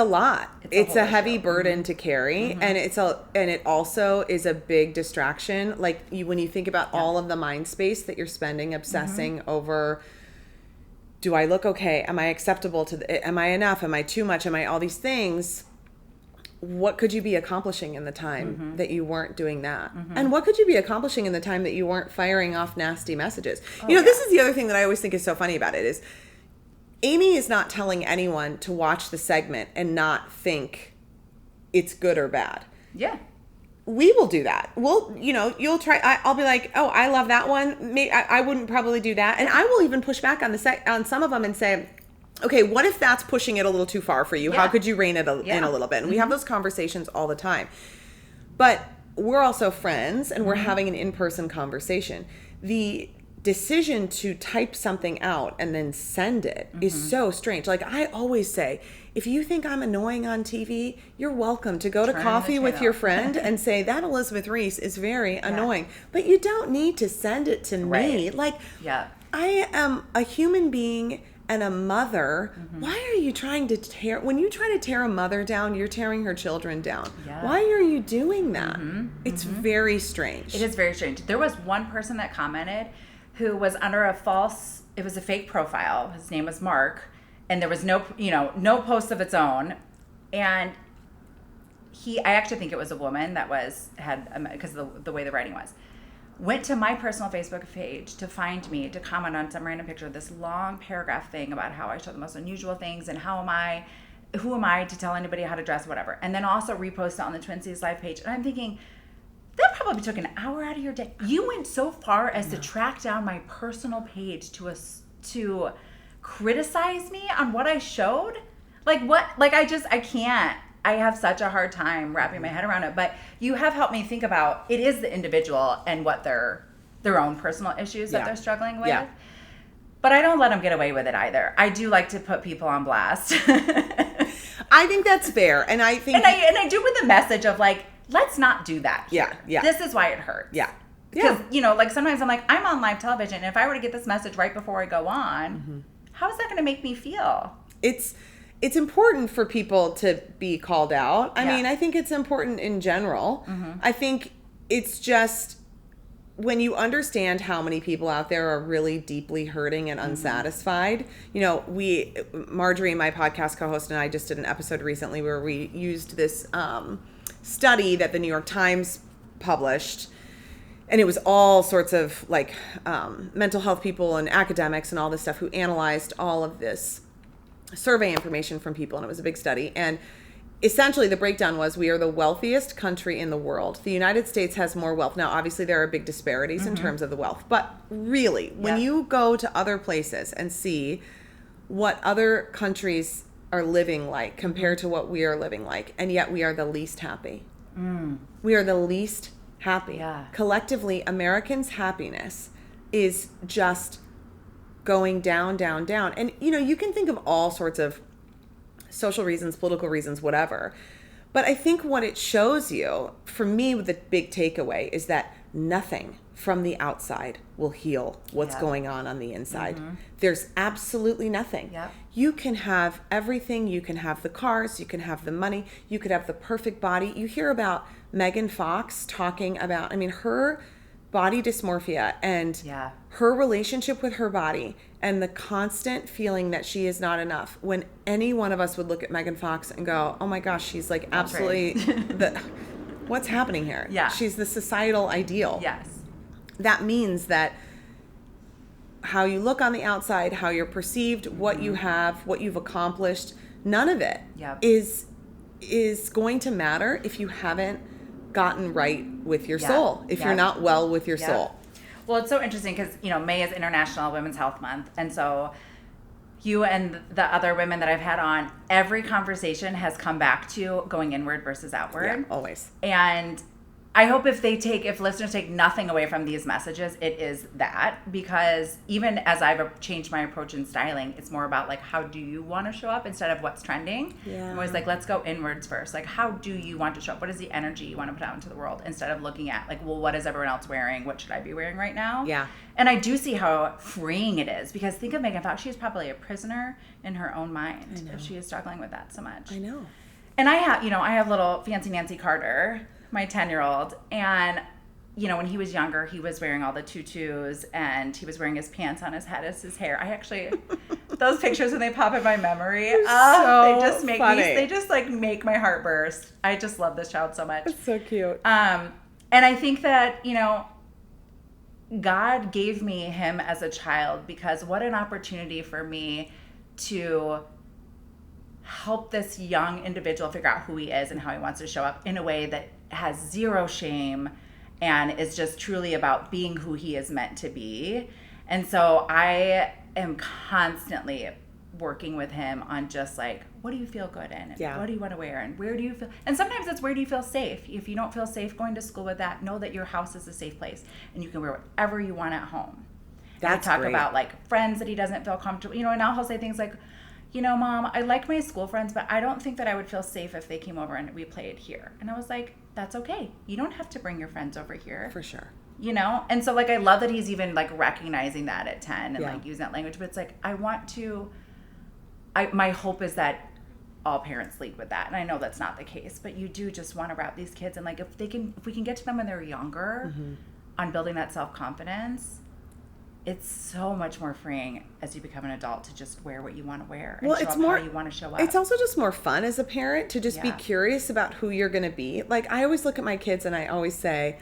lot. It's a heavy burden to carry, and it also is a big distraction. Like when you think about all of the mind space that you're spending obsessing over, do I look okay? Am I acceptable am I enough? Am I too much? Am I all these things? What could you be accomplishing in the time that you weren't doing that? And what could you be accomplishing in the time that you weren't firing off nasty messages? This is the other thing that I always think is so funny about it is, Amy is not telling anyone to watch the segment and not think it's good or bad. Yeah. We will do that. You'll try. I'll be like, oh, I love that one. I wouldn't probably do that. And I will even push back on some of them and say, okay, what if that's pushing it a little too far for you? Yeah. How could you rein it in a little bit? And we have those conversations all the time. But we're also friends, and we're having an in-person conversation. The decision to type something out and then send it is so strange. Like I always say, if you think I'm annoying on TV, you're welcome to go to coffee with your friend and say, that Elizabeth Ries is very annoying. But you don't need to send it to me. Like, I am a human being, And a mother, why are you trying to when you try to tear a mother down, you're tearing her children down. Yeah. Why are you doing that? It's very strange. It is very strange. There was one person that commented who was under it was a fake profile. His name was Mark, and there was no post of its own. And I actually think it was a woman that because of the way the writing was, went to my personal Facebook page to find me, to comment on some random picture, this long paragraph thing about how I show the most unusual things and who am I to tell anybody how to dress, whatever. And then also repost it on the Twin Cities Live page. And I'm thinking, that probably took an hour out of your day. You went so far as to track down my personal page to criticize me on what I showed? Like what? Like I can't. I have such a hard time wrapping my head around it. But you have helped me think about it is the individual and what their own personal issues that they're struggling with. Yeah. But I don't let them get away with it either. I do like to put people on blast. I think that's fair, and I think, and I do with the message of like, let's not do that here. Yeah. This is why it hurts. Yeah. Because like sometimes I'm like, I'm on live television, and if I were to get this message right before I go on, how is that going to make me feel? It's important for people to be called out. I mean, I think it's important in general. I think it's just when you understand how many people out there are really deeply hurting and unsatisfied. Marjorie, my podcast co-host, and I just did an episode recently where we used this study that the New York Times published. And it was all sorts of like mental health people and academics and all this stuff who analyzed all of this survey information from people, and it was a big study. And essentially the breakdown was we are the wealthiest country in the world. The United States has more wealth. Now, obviously there are big disparities in terms of the wealth, but really when you go to other places and see what other countries are living like compared to what we are living like, and yet we are the least happy. We are the least happy. Yeah. Collectively, Americans' happiness is just going down, down, down. And, you can think of all sorts of social reasons, political reasons, whatever. But I think what it shows you, for me, the big takeaway is that nothing from the outside will heal what's going on the inside. There's absolutely nothing. Yep. You can have everything. You can have the cars. You can have the money. You could have the perfect body. You hear about Megan Fox talking about, her body dysmorphia and her relationship with her body and the constant feeling that she is not enough. When any one of us would look at Megan Fox and go, oh my gosh, she's like absolutely what's happening here? Yeah. She's the societal ideal. Yes. That means that how you look on the outside, how you're perceived, what you have, what you've accomplished, none of it is going to matter if you haven't gotten right with your soul, if you're not well with your soul. Well, it's so interesting because, May is International Women's Health Month. And so you and the other women that I've had on, every conversation has come back to going inward versus outward. Yeah, always. And I hope if listeners take nothing away from these messages, it is that, because even as I've changed my approach in styling, it's more about like, how do you want to show up instead of what's trending? Yeah. I'm always like, let's go inwards first. Like, how do you want to show up? What is the energy you want to put out into the world instead of looking at like, well, what is everyone else wearing? What should I be wearing right now? Yeah. And I do see how freeing it is, because think of Megan Fox. She's probably a prisoner in her own mind if she is struggling with that so much. I know. And I have little Fancy Nancy Carter, my 10-year-old, and when he was younger, he was wearing all the tutus and he was wearing his pants on his head as his hair. I actually those pictures when they pop in my memory, they just make me, they just like make my heart burst. I just love this child so much. It's so cute. And I think that God gave me him as a child, because what an opportunity for me to help this young individual figure out who he is and how he wants to show up in a way that has zero shame and is just truly about being who he is meant to be. And so I am constantly working with him on just like, what do you feel good in? And what do you want to wear? And where do you feel? And sometimes it's, where do you feel safe? If you don't feel safe going to school with that, know that your house is a safe place and you can wear whatever you want at home. That's great. About like friends that he doesn't feel comfortable, and now he'll say things like, Mom, I like my school friends, but I don't think that I would feel safe if they came over and we played here. And I was like, that's okay. You don't have to bring your friends over here. For sure. you know? And so, like, I love that he's even, like, recognizing that at 10 and, Yeah. like, using that language. But it's like, my hope is that all parents lead with that. And I know that's not the case, but you do just want to wrap these kids. And, like, if we can get to them when they're younger on building that self-confidence, it's so much more freeing as you become an adult to just wear what you want to wear and show up how you want to show up. It's also just more fun as a parent to just be curious about who you're going to be. Like, I always look at my kids and I always say,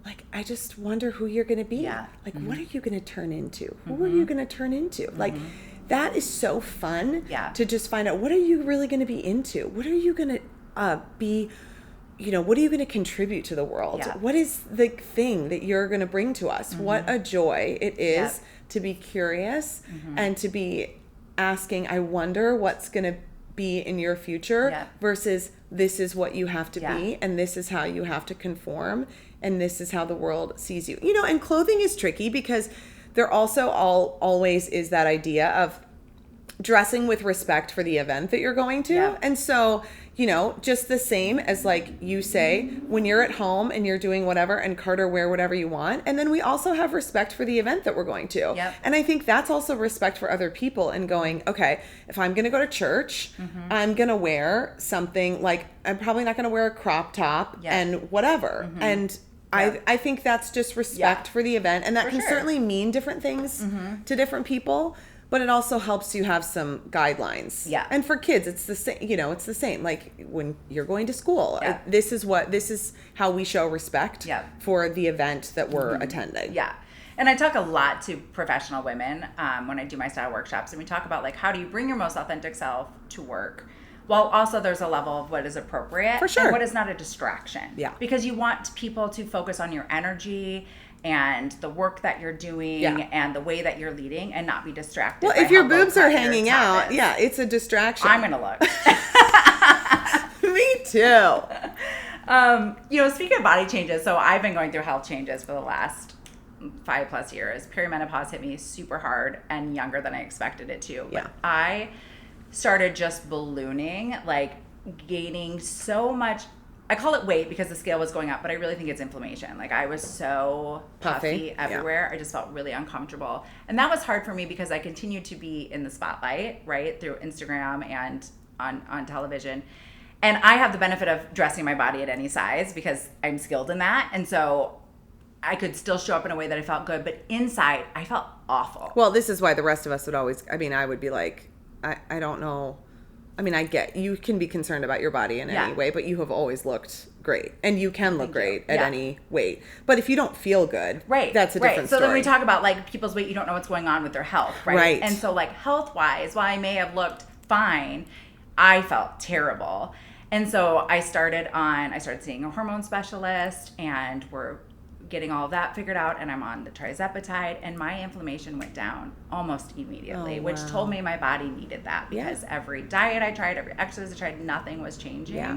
like, I just wonder who you're going to be. Yeah. Like, what are you going to turn into? Who are you going to turn into? Like, that is so fun to just find out, what are you really going to be into? What are you going to be, you know, what are you going to contribute to the world? Yeah. What is the thing that you're going to bring to us? What a joy it is to be curious and to be asking, I wonder what's going to be in your future versus this is what you have to be and this is how you have to conform and this is how the world sees you. You know, and clothing is tricky because there also always is that idea of dressing with respect for the event that you're going to. Yeah. And so, you know, just the same as like you say, when you're at home and you're doing whatever and Carter wear whatever you want. And then we also have respect for the event that we're going to. Yep. And I think that's also respect for other people and going, okay, if I'm going to go to church, I'm going to wear something like, I'm probably not going to wear a crop top and whatever. And I think that's just respect for the event. And that can certainly mean different things to different people. But it also helps you have some guidelines. Yeah. And for kids, it's the same, you know, it's the same. Like when you're going to school, this is how we show respect for the event that we're attending. Yeah. And I talk a lot to professional women when I do my style workshops. And we talk about, like, how do you bring your most authentic self to work? While also there's a level of what is appropriate. For sure. And what is not a distraction. Yeah. Because you want people to focus on your energy and the work that you're doing and the way that you're leading and not be distracted. Well, if your boobs are hanging out, it's a distraction. I'm going to look. Me too. You know, speaking of body changes, so I've been going through health changes for the last 5+ years. Perimenopause hit me super hard and younger than I expected it to. Yeah. But I started just ballooning, like gaining so much. I call it weight because the scale was going up, but I really think it's inflammation. Like I was so puffy everywhere. I just felt really uncomfortable. And that was hard for me because I continued to be in the spotlight, right, through Instagram and on television. And I have the benefit of dressing my body at any size because I'm skilled in that. And so I could still show up in a way that I felt good, but inside I felt awful. Well, this is why the rest of us would always, I mean, I would be like, I don't know. I mean, I get you can be concerned about your body in any way, but you have always looked great, and you can look great at any weight. But if you don't feel good, that's a different story. So then we talk about like people's weight. You don't know what's going on with their health, right? And so like health wise, while I may have looked fine, I felt terrible. And so I started seeing a hormone specialist, and we're getting all of that figured out, and I'm on the trizepatide, and my inflammation went down almost immediately, which told me my body needed that because every diet I tried, every exercise I tried, nothing was changing. Yeah.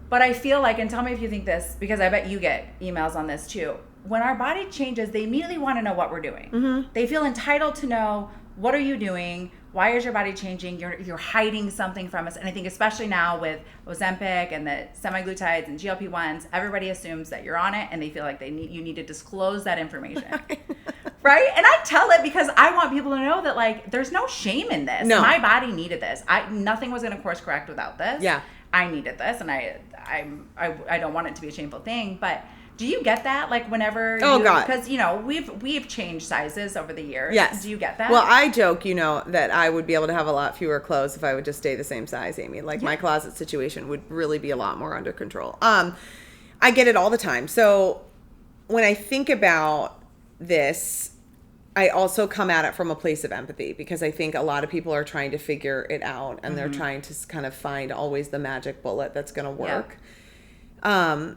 But I feel like, and tell me if you think this, because I bet you get emails on this too, when our body changes, they immediately want to know what we're doing. Mm-hmm. They feel entitled to know, what are you doing? Why is your body changing? You're hiding something from us. And I think especially now with Ozempic and the semaglutides and GLP-1s, everybody assumes that you're on it and they feel like you need to disclose that information. Right? And I tell it because I want people to know that like there's no shame in this. No. My body needed this. Nothing was going to course correct without this. Yeah. I needed this, and I don't want it to be a shameful thing, but do you get that? Like whenever God. Because, you know, we've changed sizes over the years. Yes. Do you get that? Well, I joke, you know, that I would be able to have a lot fewer clothes if I would just stay the same size, Amy. Like my closet situation would really be a lot more under control. I get it all the time. So when I think about this, I also come at it from a place of empathy because I think a lot of people are trying to figure it out and they're trying to kind of find always the magic bullet that's going to work. Yeah.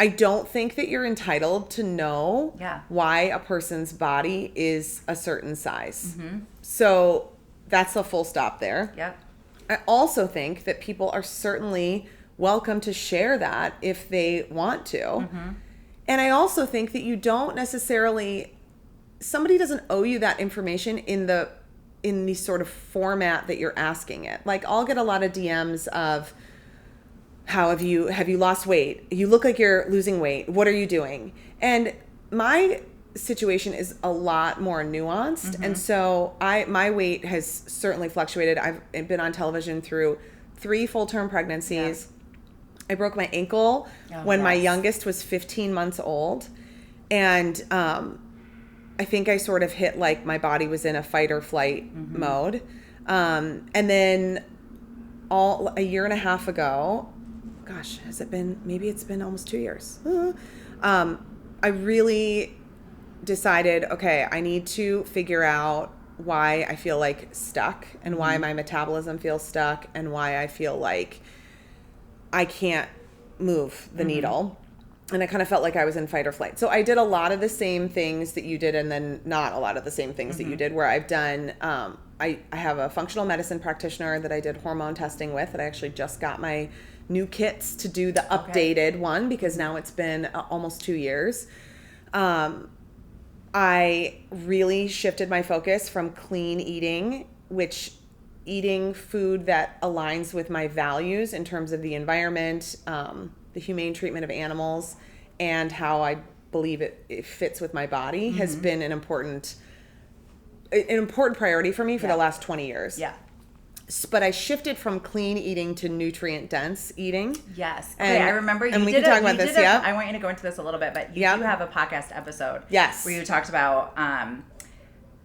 I don't think that you're entitled to know why a person's body is a certain size. Mm-hmm. So that's a full stop there. Yep. I also think that people are certainly welcome to share that if they want to. Mm-hmm. And I also think that you don't necessarily, somebody doesn't owe you that information in the sort of format that you're asking it. Like I'll get a lot of DMs of, how have you lost weight? You look like you're losing weight. What are you doing? And my situation is a lot more nuanced. And so my weight has certainly fluctuated. I've been on television through 3 full-term pregnancies. I broke my ankle when my youngest was 15 months old. And I think I sort of hit like my body was in a fight or flight mode. And then a year and a half ago, gosh, has it been, maybe it's been almost 2 years. I really decided, okay, I need to figure out why I feel like stuck and why my metabolism feels stuck and why I feel like I can't move the needle. And I kind of felt like I was in fight or flight. So I did a lot of the same things that you did and then not a lot of the same things that you did, where I've done, I have a functional medicine practitioner that I did hormone testing with that I actually just got my new kits to do the updated one because now it's been almost 2 years. I really shifted my focus from clean eating, which eating food that aligns with my values in terms of the environment, the humane treatment of animals, and how I believe it fits with my body has been an important priority for me for the last 20 years. Yeah. But I shifted from clean eating to nutrient-dense eating. Yes. Okay, I remember you did we can talk about this, I want you to go into this a little bit, but you do have a podcast episode. Yes. Where you talked about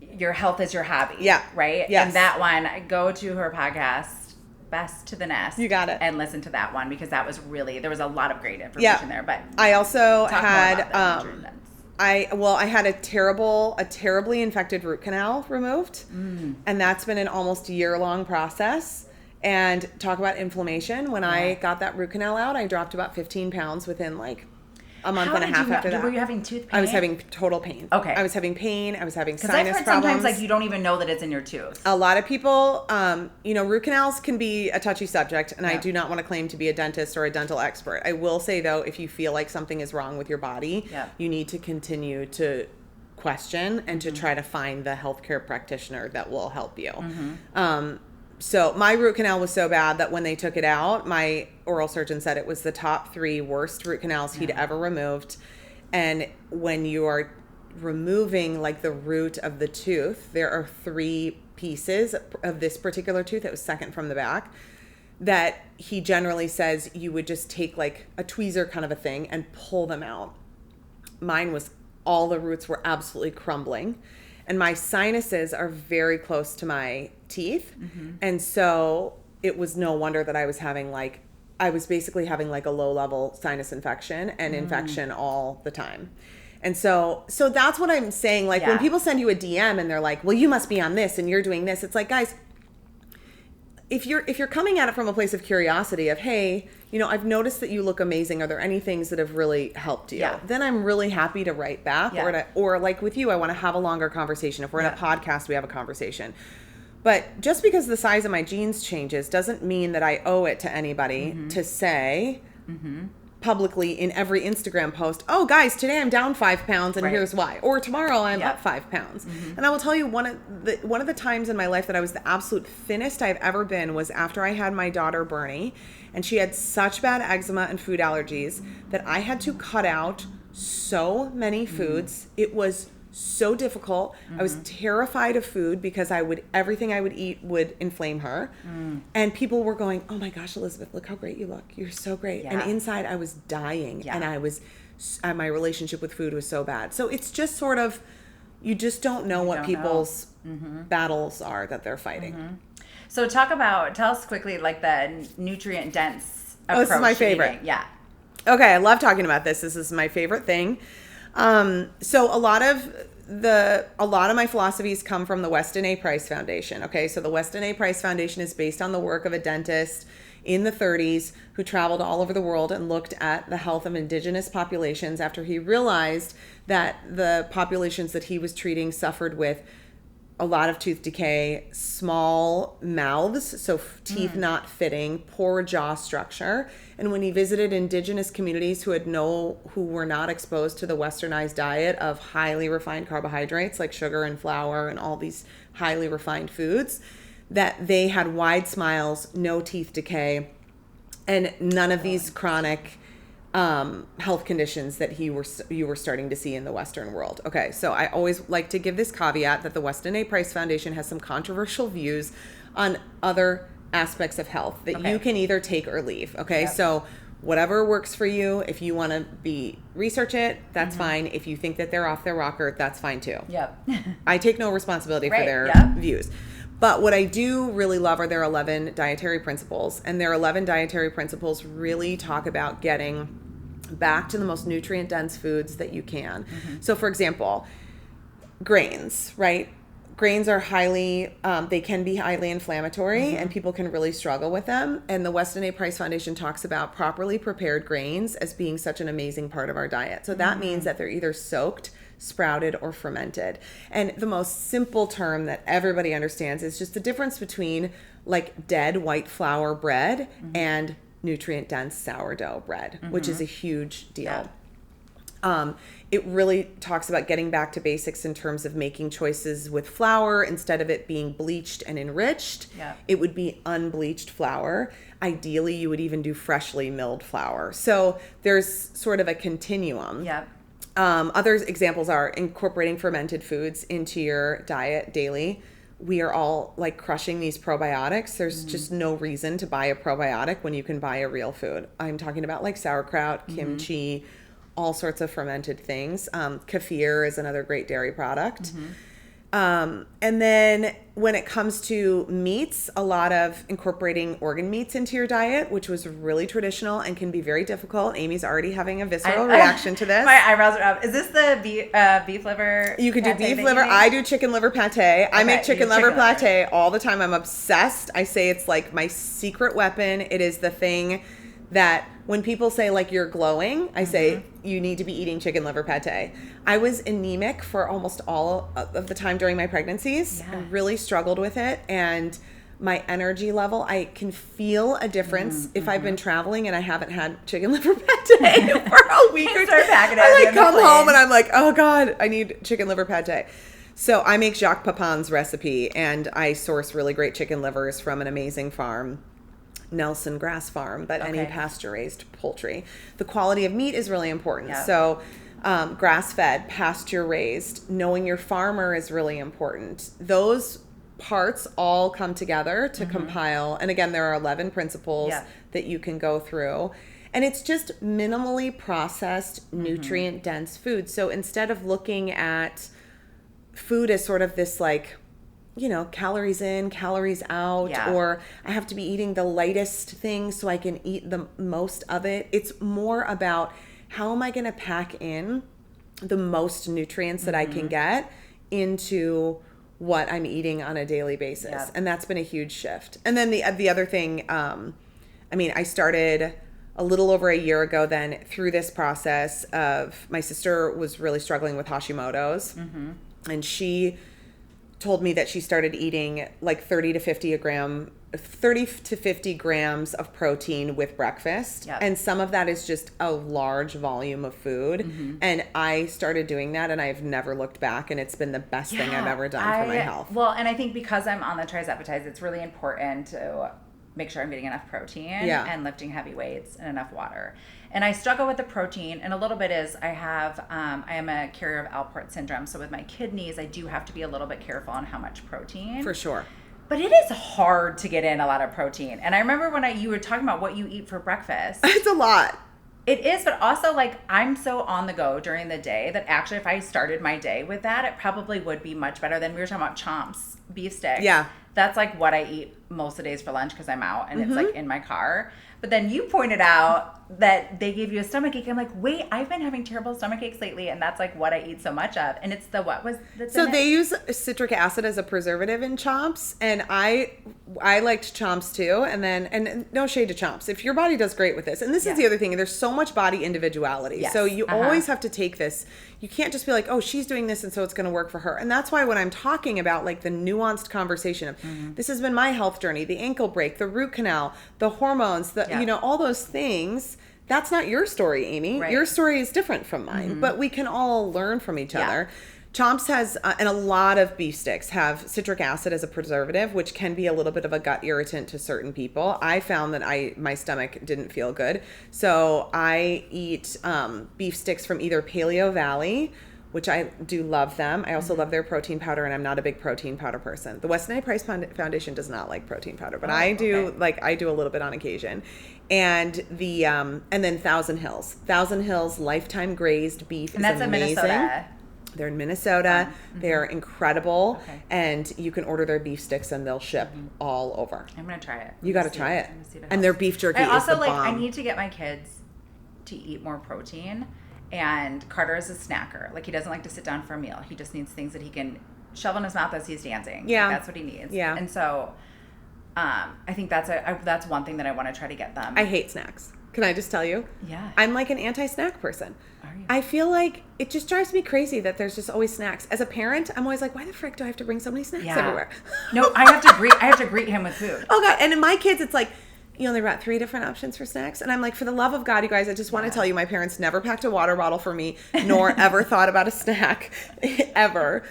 your health is your hobby. Yeah. Right? Yes. And that one, go to her podcast, Best to the Nest. You got it. And listen to that one because that was really, there was a lot of great information there. But I also talk had... more about the nutrient-dense. I had a terribly infected root canal removed, and that's been an almost year-long process. And talk about inflammation. When I got that root canal out, I dropped about 15 pounds within like a month and a half after that. Were you having tooth pain? I was having total pain. Okay. I was having pain. I was having sinus I've heard problems. sometimes like you don't even know that it's in your tooth. A lot of people, root canals can be a touchy subject, and I do not want to claim to be a dentist or a dental expert. I will say, though, if you feel like something is wrong with your body, you need to continue to question and to try to find the healthcare practitioner that will help you. So my root canal was so bad that when they took it out, my oral surgeon said it was the top 3 worst root canals he'd ever removed. And when you are removing like the root of the tooth, there are 3 pieces of this particular tooth. It was second from the back that he generally says you would just take like a tweezer kind of a thing and pull them out. Mine was, all the roots were absolutely crumbling. And my sinuses are very close to my teeth. And so it was no wonder that I was basically having like a low level sinus infection and infection all the time. And so that's what I'm saying. Like when people send you a DM and they're like, well, you must be on this and you're doing this. It's like, guys, if you're coming at it from a place of curiosity of, hey, I've noticed that you look amazing. Are there any things that have really helped you? Then I'm really happy to write back or like with you, I want to have a longer conversation. If we're in a podcast, we have a conversation. But just because the size of my jeans changes doesn't mean that I owe it to anybody to say publicly in every Instagram post, oh guys, today I'm down 5 pounds and here's why. Or tomorrow I'm up 5 pounds. And I will tell you one of the times in my life that I was the absolute thinnest I've ever been was after I had my daughter Bernie, and she had such bad eczema and food allergies that I had to cut out so many foods. It was so difficult. I was terrified of food because everything I would eat would inflame her. And people were going, oh my gosh, Elizabeth, look how great you look. You're so great. And inside I was dying and my relationship with food was so bad. So it's just sort of, you just don't know what people's battles are that they're fighting. So tell us quickly, like the nutrient dense approach. This is my favorite. Eating. Yeah. Okay. I love talking about this. This is my favorite thing. So a lot of my philosophies come from the Weston A. Price Foundation. Okay. So the Weston A. Price Foundation is based on the work of a dentist in the 30s who traveled all over the world and looked at the health of indigenous populations after he realized that the populations that he was treating suffered with a lot of tooth decay, small mouths, so teeth not fitting, poor jaw structure. And when he visited indigenous communities who were not exposed to the westernized diet of highly refined carbohydrates like sugar and flour and all these highly refined foods, that they had wide smiles, no teeth decay, and none of these chronic health conditions that you were starting to see in the Western world. Okay, so I always like to give this caveat that the Weston A. Price Foundation has some controversial views on other aspects of health that you can either take or leave. Okay, Yep. so whatever works for you. If you want to research it, that's fine. If you think that they're off their rocker, that's fine too. Yep. I take no responsibility for their views. But what I do really love are their 11 dietary principles. And their 11 dietary principles really talk about getting back to the most nutrient dense foods that you can. So for example, grains, right? Grains are they can be highly inflammatory and people can really struggle with them. And the Weston A. Price Foundation talks about properly prepared grains as being such an amazing part of our diet. So that means that they're either soaked, sprouted, or fermented. And the most simple term that everybody understands is just the difference between like dead white flour bread and nutrient dense sourdough bread, which is a huge deal. It really talks about getting back to basics in terms of making choices with flour. Instead of it being bleached and enriched, it would be unbleached flour. Ideally, you would even do freshly milled flour. So there's sort of a continuum. Other examples are incorporating fermented foods into your diet daily. We are all like crushing these probiotics. There's just no reason to buy a probiotic when you can buy a real food. I'm talking about like sauerkraut, kimchi, all sorts of fermented things. Kefir is another great dairy product. And then when it comes to meats, a lot of incorporating organ meats into your diet, which was really traditional and can be very difficult. Amy's already having a visceral reaction to this. My eyebrows are up. Is this the beef liver? You could do beef liver. I do chicken liver pate. I make chicken liver pate all the time. I'm obsessed. I say it's like my secret weapon. It is the thing that when people say like you're glowing, I say you need to be eating chicken liver pate. I was anemic for almost all of the time during my pregnancies. I really struggled with it, and my energy level, I can feel a difference if I've been traveling and I haven't had chicken liver pate for a week or two. I like come home and I'm like, oh God, I need chicken liver pate. So I make Jacques Papin's recipe, and I source really great chicken livers from an amazing farm, Nelson Grass Farm, but any pasture-raised poultry. The quality of meat is really important. So grass-fed, pasture-raised, knowing your farmer is really important. Those parts all come together to compile. And again, there are 11 principles that you can go through. And it's just minimally processed, nutrient-dense food. So instead of looking at food as sort of this like, you know, calories in, calories out, or I have to be eating the lightest thing so I can eat the most of it. It's more about how am I going to pack in the most nutrients that I can get into what I'm eating on a daily basis. And that's been a huge shift. And then the other thing, I started a little over a year ago then through this process of my sister was really struggling with Hashimoto's, and she told me that she started eating like 30 to 50 grams of protein with breakfast. And some of that is just a large volume of food. And I started doing that, and I've never looked back, and it's been the best thing I've ever done for my health. Well, and I think because I'm on the trizepatides, it's really important to make sure I'm getting enough protein and lifting heavy weights and enough water. And I struggle with the protein, and a little bit is I am a carrier of Alport syndrome. So with my kidneys, I do have to be a little bit careful on how much protein. For sure. But it is hard to get in a lot of protein. And I remember when you were talking about what you eat for breakfast. It's a lot. It is, but also like I'm so on the go during the day that actually if I started my day with that, it probably would be much better than we were talking about chomps, beef sticks. Yeah. That's like what I eat most of the days for lunch because I'm out and it's like in my car. But then you pointed out that they gave you a stomach ache. I'm like, wait, I've been having terrible stomach aches lately, and that's like what I eat so much of. And it's the what was that's so they use citric acid as a preservative in chomps, and I liked chomps too. And no shade to chomps. If your body does great with this, and this is the other thing, there's so much body individuality. Yes. So you always have to take this. You can't just be like, oh, she's doing this, and so it's going to work for her. And that's why when I'm talking about like the nuanced conversation of this has been my health journey, the ankle break, the root canal, the hormones, all those things. That's not your story, Amy. Right. Your story is different from mine, but we can all learn from each other. Chomps has, and a lot of beef sticks have citric acid as a preservative, which can be a little bit of a gut irritant to certain people. I found that my stomach didn't feel good. So I eat beef sticks from either Paleo Valley, which I do love them. I also love their protein powder, and I'm not a big protein powder person. The Weston A. Price Foundation does not like protein powder, but I do I do a little bit on occasion. And and then Thousand Hills. Thousand Hills Lifetime Grazed Beef is amazing. And that's in Minnesota. They're in Minnesota. They're incredible. Okay. And you can order their beef sticks and they'll ship all over. I'm going to try it. You got to try it. And their beef jerky is the bomb. I need to get my kids to eat more protein. And Carter is a snacker. Like, he doesn't like to sit down for a meal. He just needs things that he can shove in his mouth as he's dancing. Yeah. Like, that's what he needs. Yeah. And so I think that's one thing that I want to try to get them. I hate snacks. Can I just tell you? Yeah. I'm like an anti-snack person. Are you? I feel like it just drives me crazy that there's just always snacks. As a parent, I'm always like, why the frick do I have to bring so many snacks everywhere? No, I have to greet him with food. Oh God. And in my kids, it's like, you only brought 3 different options for snacks. And I'm like, for the love of God, you guys, I just want to tell you, my parents never packed a water bottle for me, nor ever thought about a snack ever.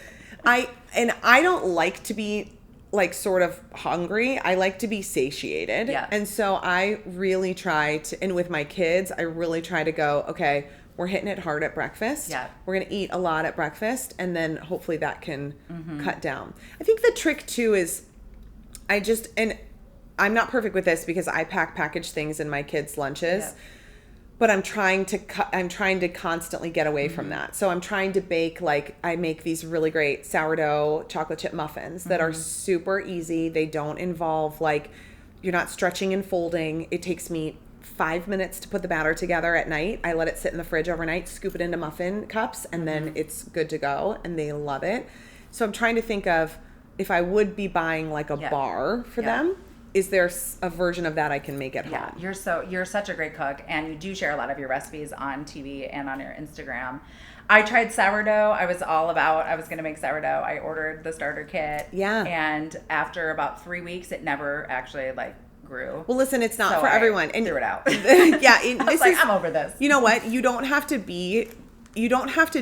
I don't like to be like sort of hungry. I like to be satiated. Yeah. And so I really try to, and with my kids, I really try to go, okay, we're hitting it hard at breakfast. Yeah. We're going to eat a lot at breakfast. And then hopefully that can cut down. I think the trick too is and I'm not perfect with this because I package things in my kids' lunches. Yeah. But I'm trying to constantly get away from that. So I'm trying to bake, like, I make these really great sourdough chocolate chip muffins that are super easy. They don't involve, like, you're not stretching and folding. It takes me 5 minutes to put the batter together at night. I let it sit in the fridge overnight, scoop it into muffin cups, and then it's good to go. And they love it. So I'm trying to think of if I would be buying, like, a bar for them. Is there a version of that I can make at home? Yeah, you're such a great cook, and you do share a lot of your recipes on TV and on your Instagram. I tried sourdough. I was going to make sourdough. I ordered the starter kit. Yeah. And after about 3 weeks, it never actually grew. Well, listen, it's not for everyone. And threw it out. I'm over this. You know what? You don't have to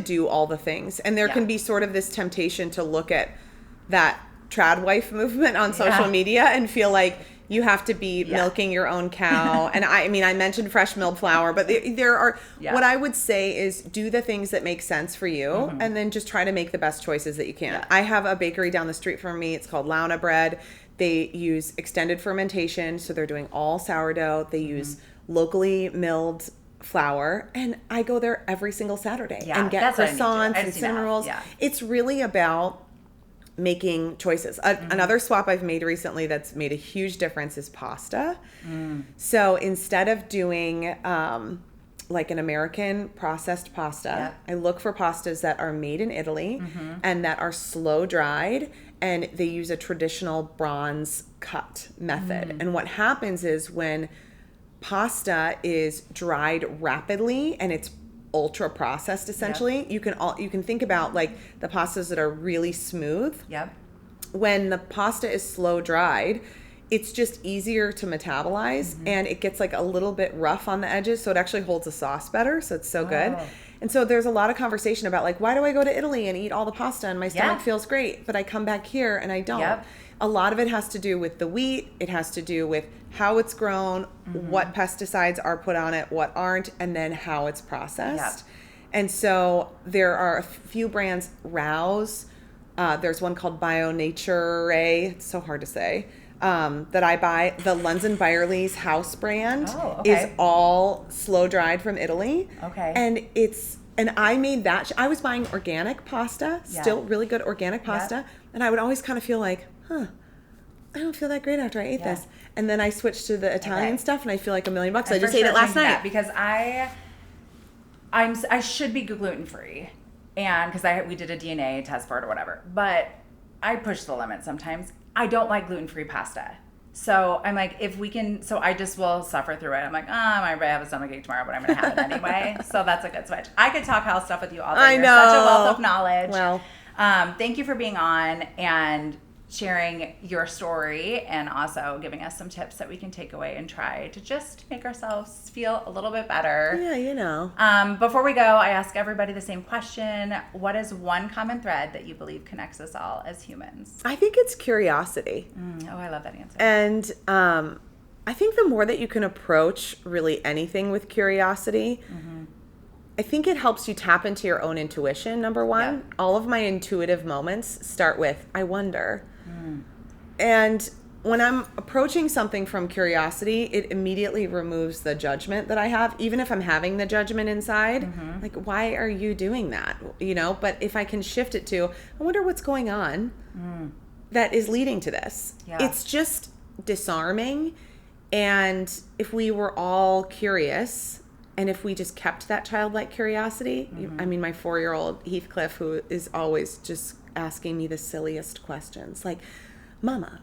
do all the things. And there can be sort of this temptation to look at that trad wife movement on social media and feel like you have to be milking your own cow. And I mentioned fresh milled flour, but there are, what I would say is do the things that make sense for you and then just try to make the best choices that you can. Yeah. I have a bakery down the street from me. It's called Launa Bread. They use extended fermentation. So they're doing all sourdough. They use locally milled flour, and I go there every single Saturday and get croissants and cinnamon rolls. Yeah. It's really about making choices. Another swap I've made recently that's made a huge difference is pasta. So instead of doing like an American processed pasta, I look for pastas that are made in Italy and that are slow dried, and they use a traditional bronze cut method. And what happens is when pasta is dried rapidly and it's ultra processed, essentially, you can think about like the pastas that are really smooth. When the pasta is slow dried, it's just easier to metabolize and it gets like a little bit rough on the edges, so it actually holds the sauce better, so it's so good. And so there's a lot of conversation about like, why do I go to Italy and eat all the pasta and my stomach feels great, but I come back here and I don't? A lot of it has to do with the wheat. It has to do with how it's grown, what pesticides are put on it, what aren't, and then how it's processed. And so there are a few brands, Rouse. There's one called Bio Nature. It's so hard to say. That I buy. The Lunds & Byerly's house brand is all slow dried from Italy. And I made that. I was buying organic pasta, still really good organic pasta. And I would always kind of feel like, I don't feel that great after I ate this. And then I switched to the Italian stuff and I feel like $1 million. I just ate it last night. Because I should be gluten free. And because we did a DNA test for it or whatever. But I push the limit sometimes. I don't like gluten-free pasta. So I'm like, if we can, so I just will suffer through it. I'm like, I might have a stomachache tomorrow, but I'm going to have it anyway. So that's a good switch. I could talk health stuff with you all day. I know. You're such a wealth of knowledge. Well, thank you for being on and sharing your story and also giving us some tips that we can take away and try to just make ourselves feel a little bit better. Yeah, you know. Before we go, I ask everybody the same question. What is one common thread that you believe connects us all as humans? I think it's curiosity. Oh, I love that answer. And I think the more that you can approach really anything with curiosity, I think it helps you tap into your own intuition, number one. Yep. All of my intuitive moments start with, I wonder. And when I'm approaching something from curiosity, it immediately removes the judgment that I have, even if I'm having the judgment inside. Like, why are you doing that? You know, but if I can shift it to, I wonder what's going on that is leading to this. Yeah. It's just disarming. And if we were all curious, and if we just kept that childlike curiosity, I mean, my 4-year-old Heathcliff, who is always just asking me the silliest questions, like, Mama,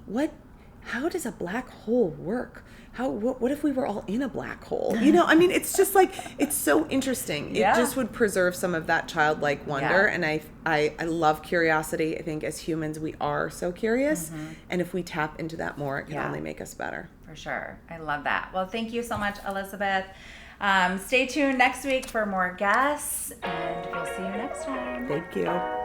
how does a black hole work? What if we were all in a black hole? You know, I mean, it's just like, it's so interesting. Yeah. It just would preserve some of that childlike wonder. Yeah. And I love curiosity. I think as humans, we are so curious. And if we tap into that more, it can only make us better. For sure. I love that. Well, thank you so much, Elizabeth. Stay tuned next week for more guests, and we'll see you next time. Thank you.